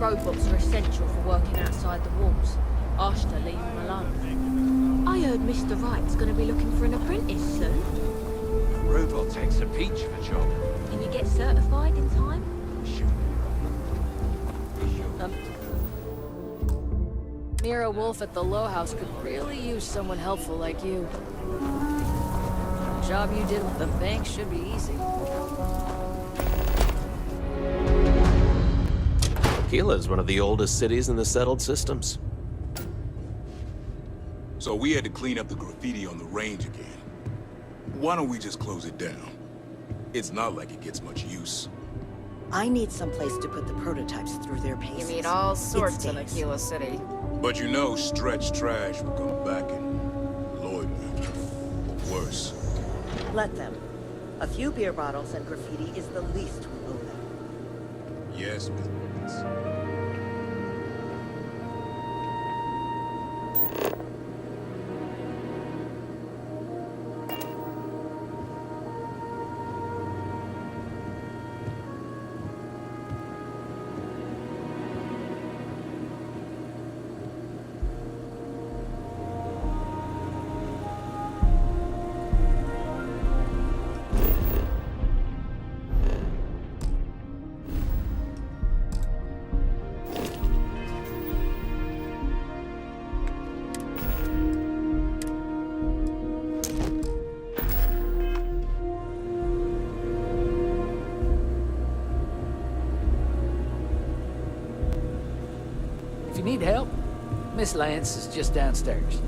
Speaker 1: Robots are essential for working outside the walls. Asked to leave them alone. I heard Mr. Wright's gonna be looking for an apprentice soon.
Speaker 20: Robot takes a peach of a job.
Speaker 1: Can you get certified in time?
Speaker 6: Mira Wolf at the Low House could really use someone helpful like you. The job you did with the bank should be easy.
Speaker 8: Keela is one of the oldest cities in the settled systems.
Speaker 7: So we had to clean up the graffiti on the range again. Why don't we just close it down? It's not like it gets much use.
Speaker 5: I need someplace to put the prototypes through their paces.
Speaker 6: You mean all sorts in
Speaker 5: It's
Speaker 6: Aquila City.
Speaker 7: But you know Stretch Trash will come back and loiter. Or worse.
Speaker 5: Let them. A few beer bottles and graffiti is the least we owe them.
Speaker 7: Yes, Miss Wilkins.
Speaker 9: If you need help, Miss Lance is just downstairs.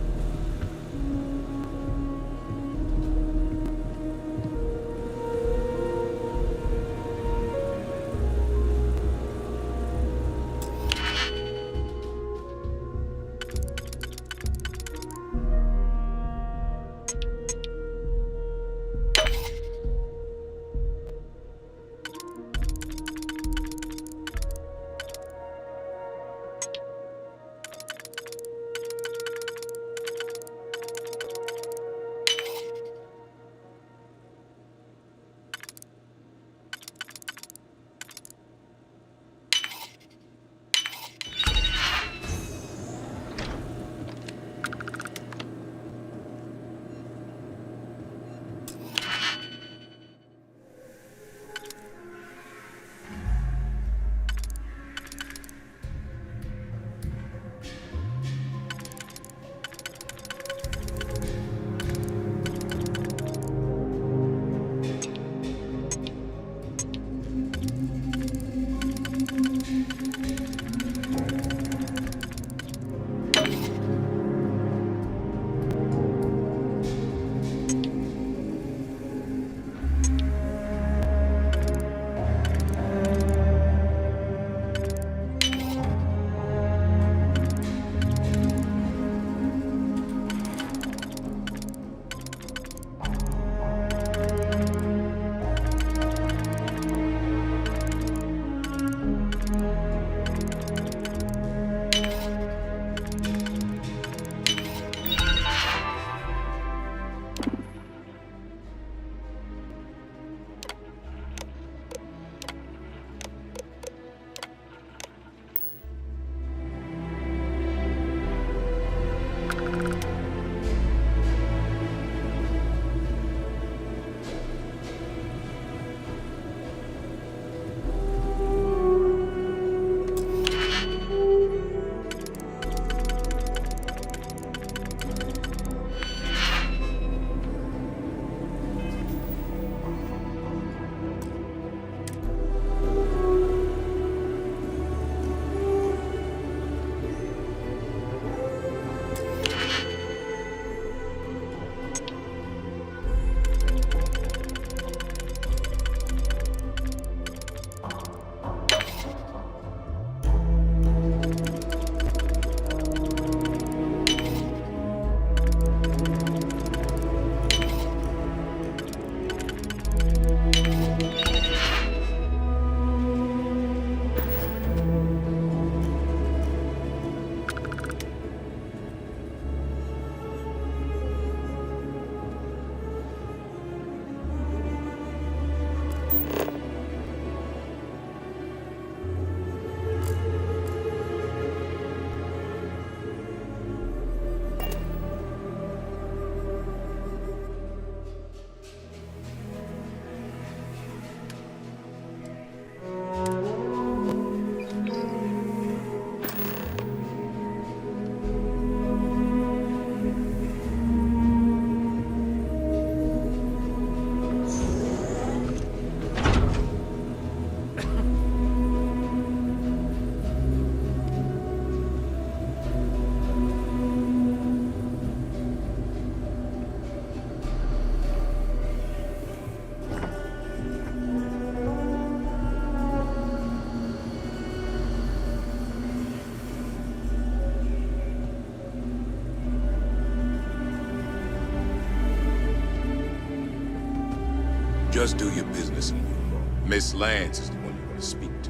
Speaker 7: Just do your business and leave. Miss Lance is the one you want to speak to.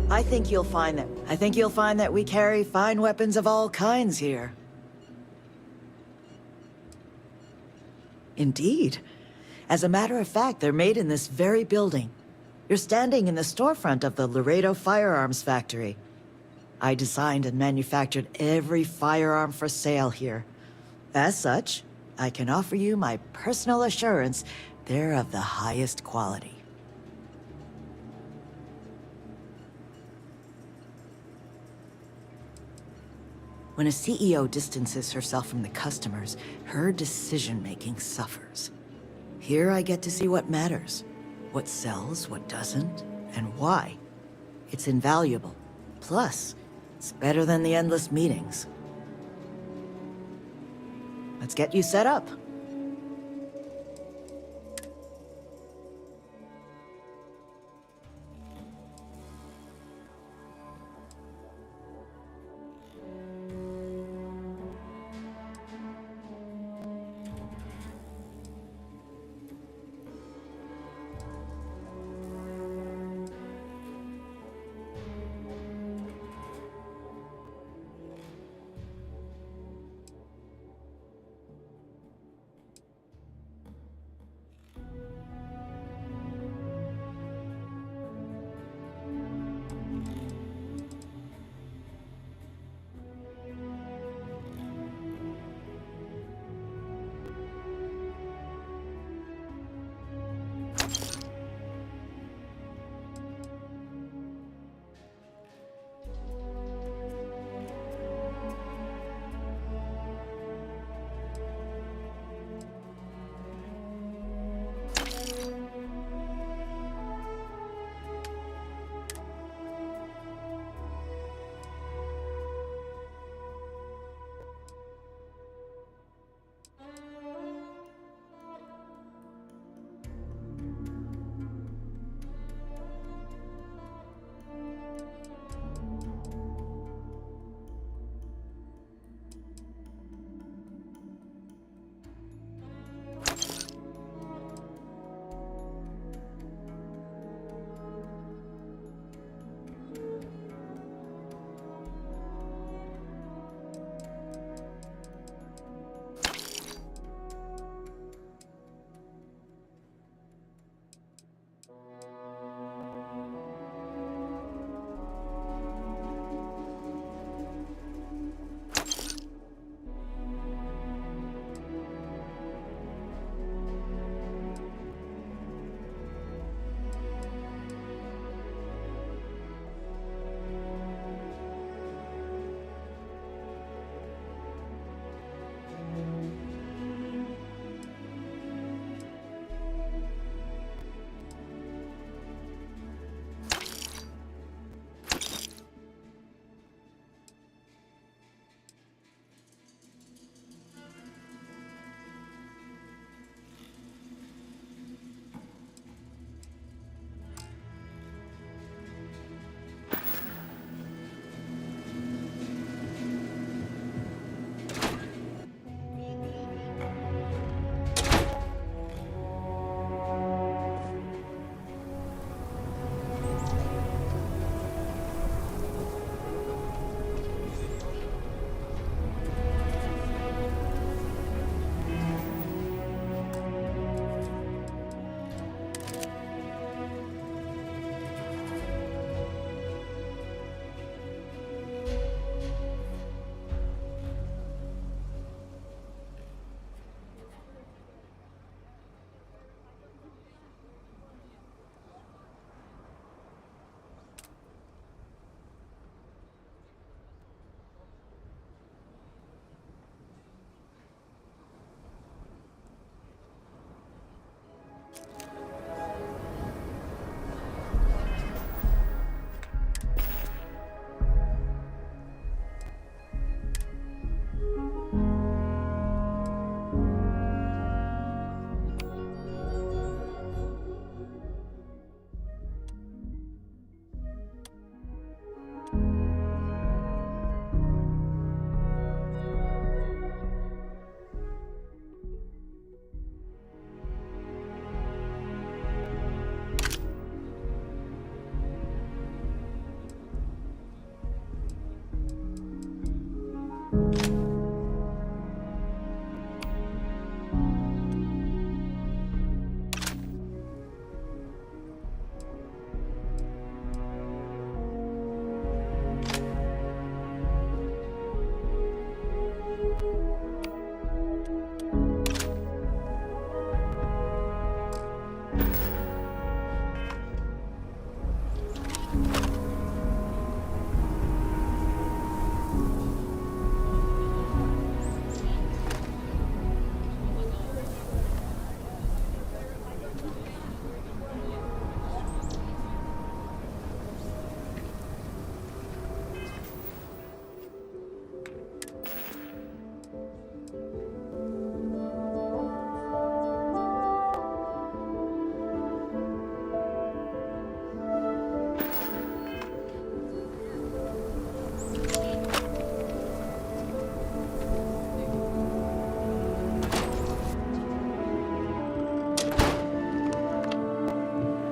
Speaker 5: I think you'll find that we carry fine weapons of all kinds here. Indeed. As a matter of fact, they're made in this very building. You're standing in the storefront of the Laredo Firearms Factory. I designed and manufactured every firearm for sale here. As such, I can offer you my personal assurance they're of the highest quality. When a CEO distances herself from the customers, her decision-making suffers. Here I get to see what matters, what sells, what doesn't, and why. It's invaluable. Plus, it's better than the endless meetings. Let's get you set up.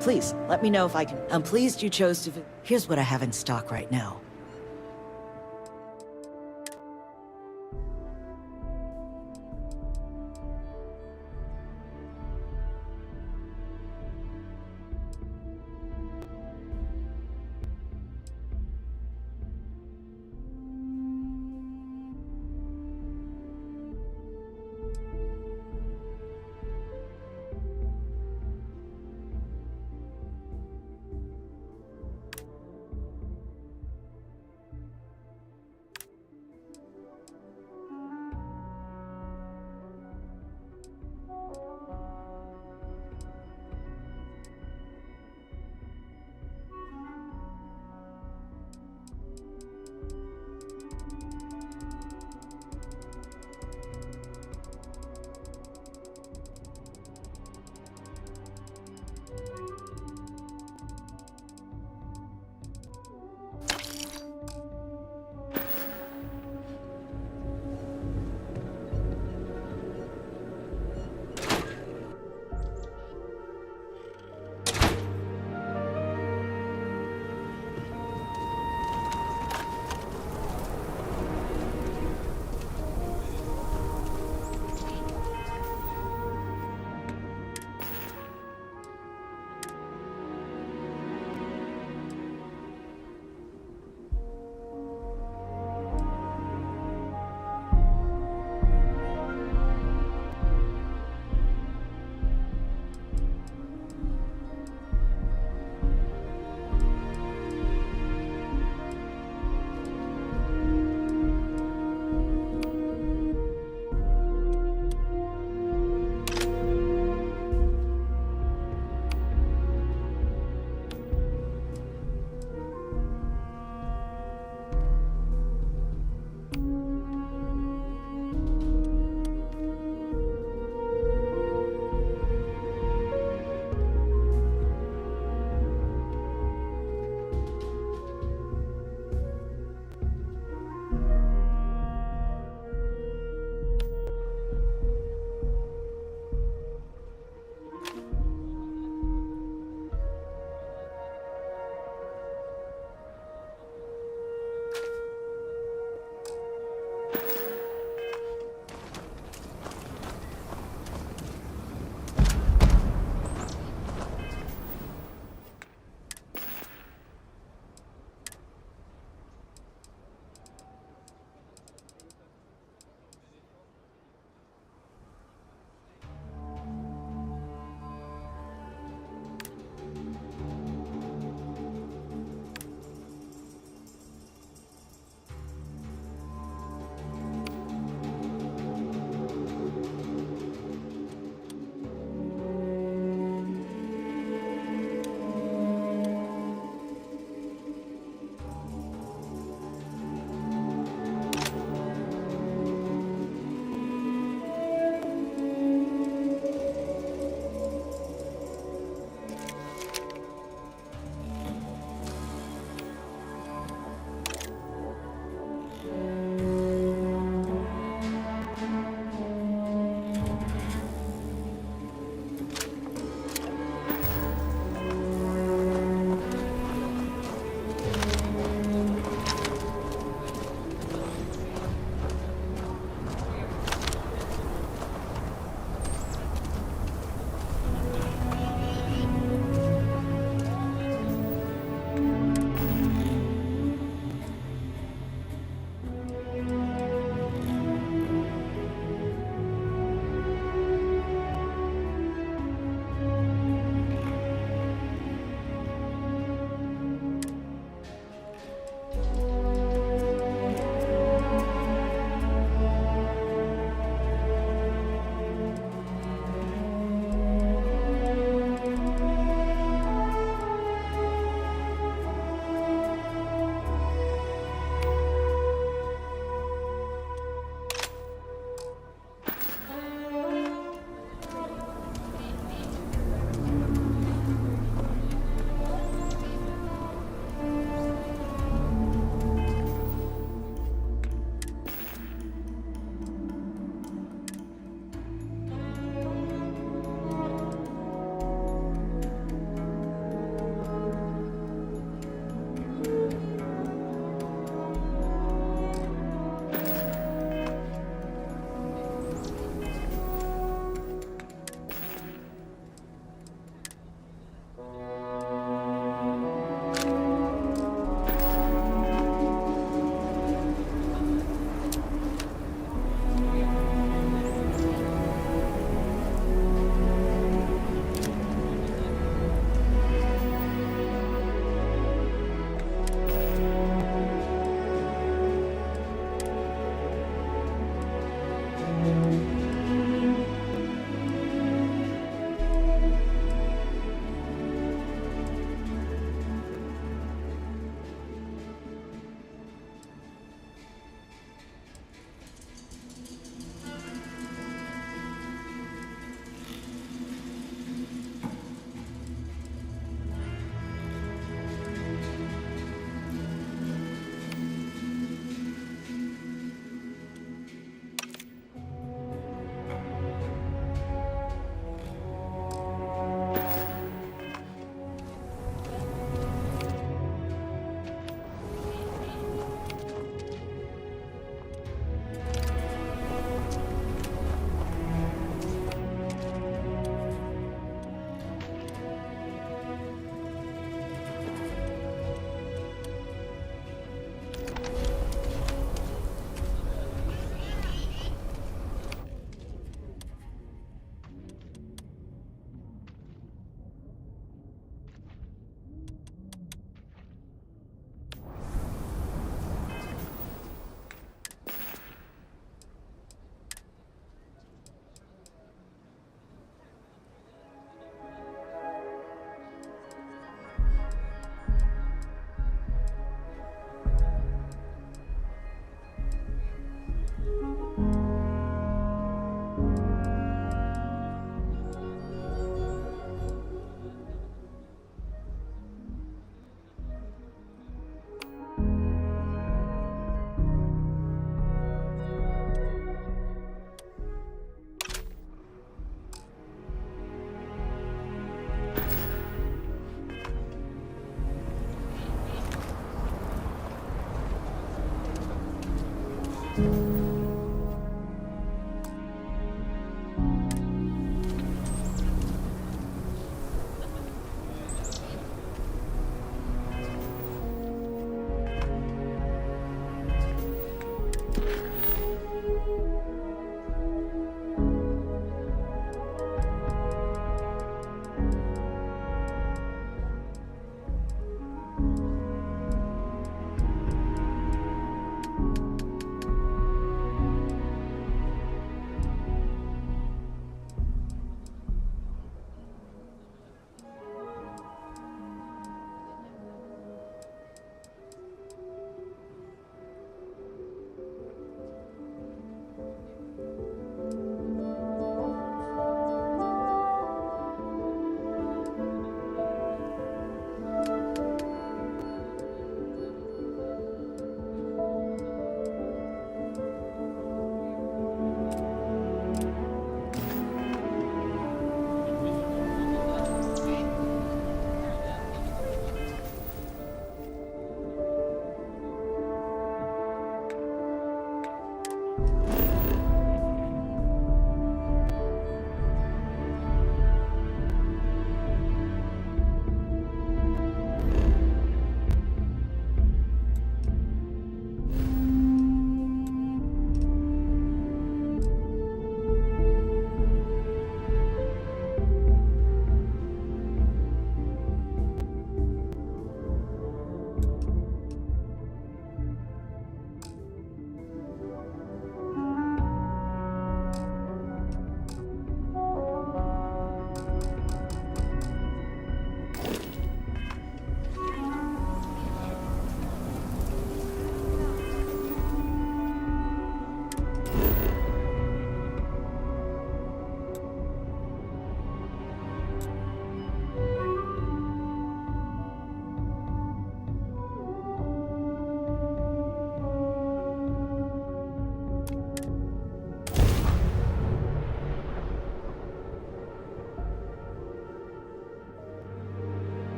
Speaker 5: Please, let me know if I can. I'm pleased you chose to... Here's what I have in stock right now.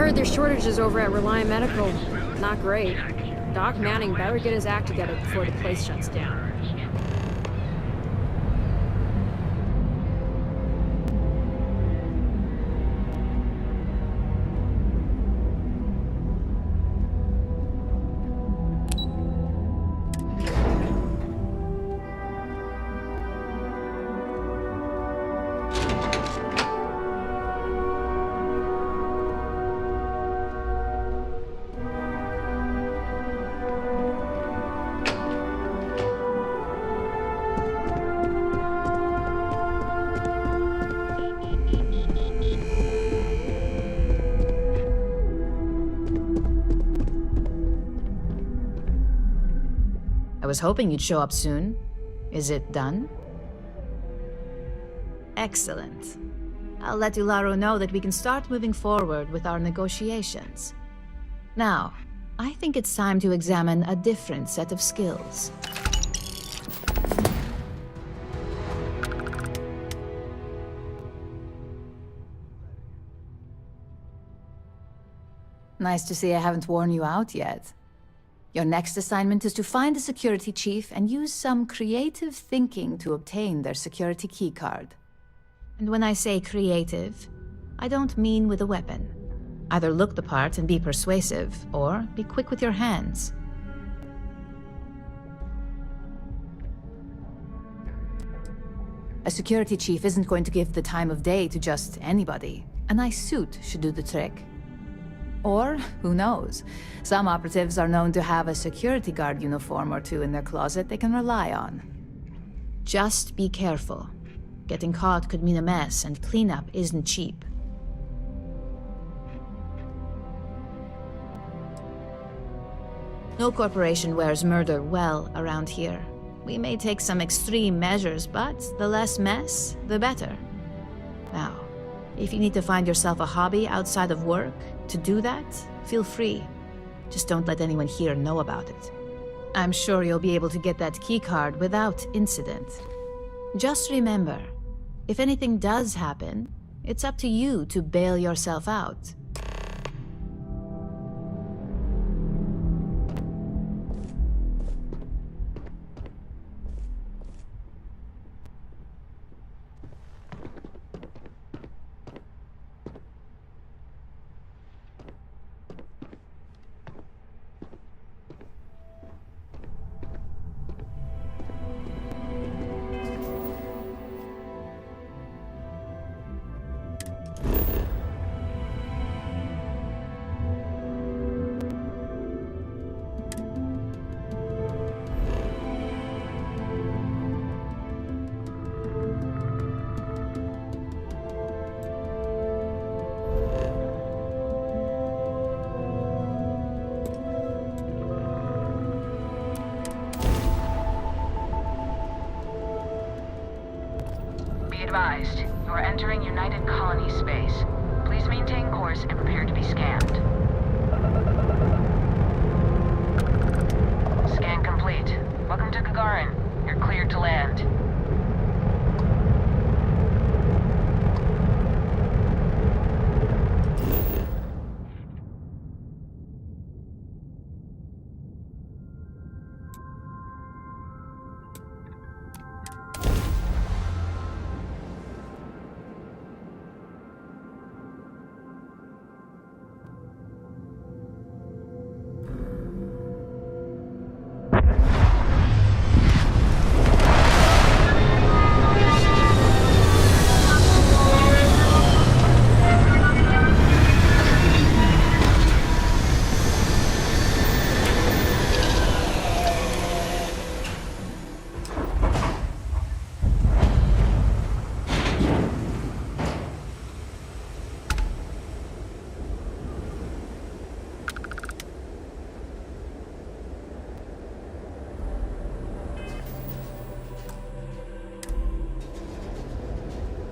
Speaker 6: heard there's shortages over at Reliant Medical. Not great. Doc Manning better get his act together before the place shuts down.
Speaker 11: I was hoping you'd show up soon. Is it done? Excellent. I'll let Ularo know that we can start moving forward with our negotiations. Now, I think it's time to examine a different set of skills. Nice to see I haven't worn you out yet. Your next assignment is to find the security chief and use some creative thinking to obtain their security keycard. And when I say creative, I don't mean with a weapon. Either look the part and be persuasive, or be quick with your hands. A security chief isn't going to give the time of day to just anybody. A nice suit should do the trick. Or, who knows, some operatives are known to have a security guard uniform or two in their closet they can rely on. Just be careful. Getting caught could mean a mess, and cleanup isn't cheap. No corporation wears murder well around here. We may take some extreme measures, but the less mess, the better. Now, if you need to find yourself a hobby outside of work, to do that, feel free. Just don't let anyone here know about it. I'm sure you'll be able to get that keycard without incident. Just remember, if anything does happen, it's up to you to bail yourself out.
Speaker 12: Advised, you are entering United Colony space.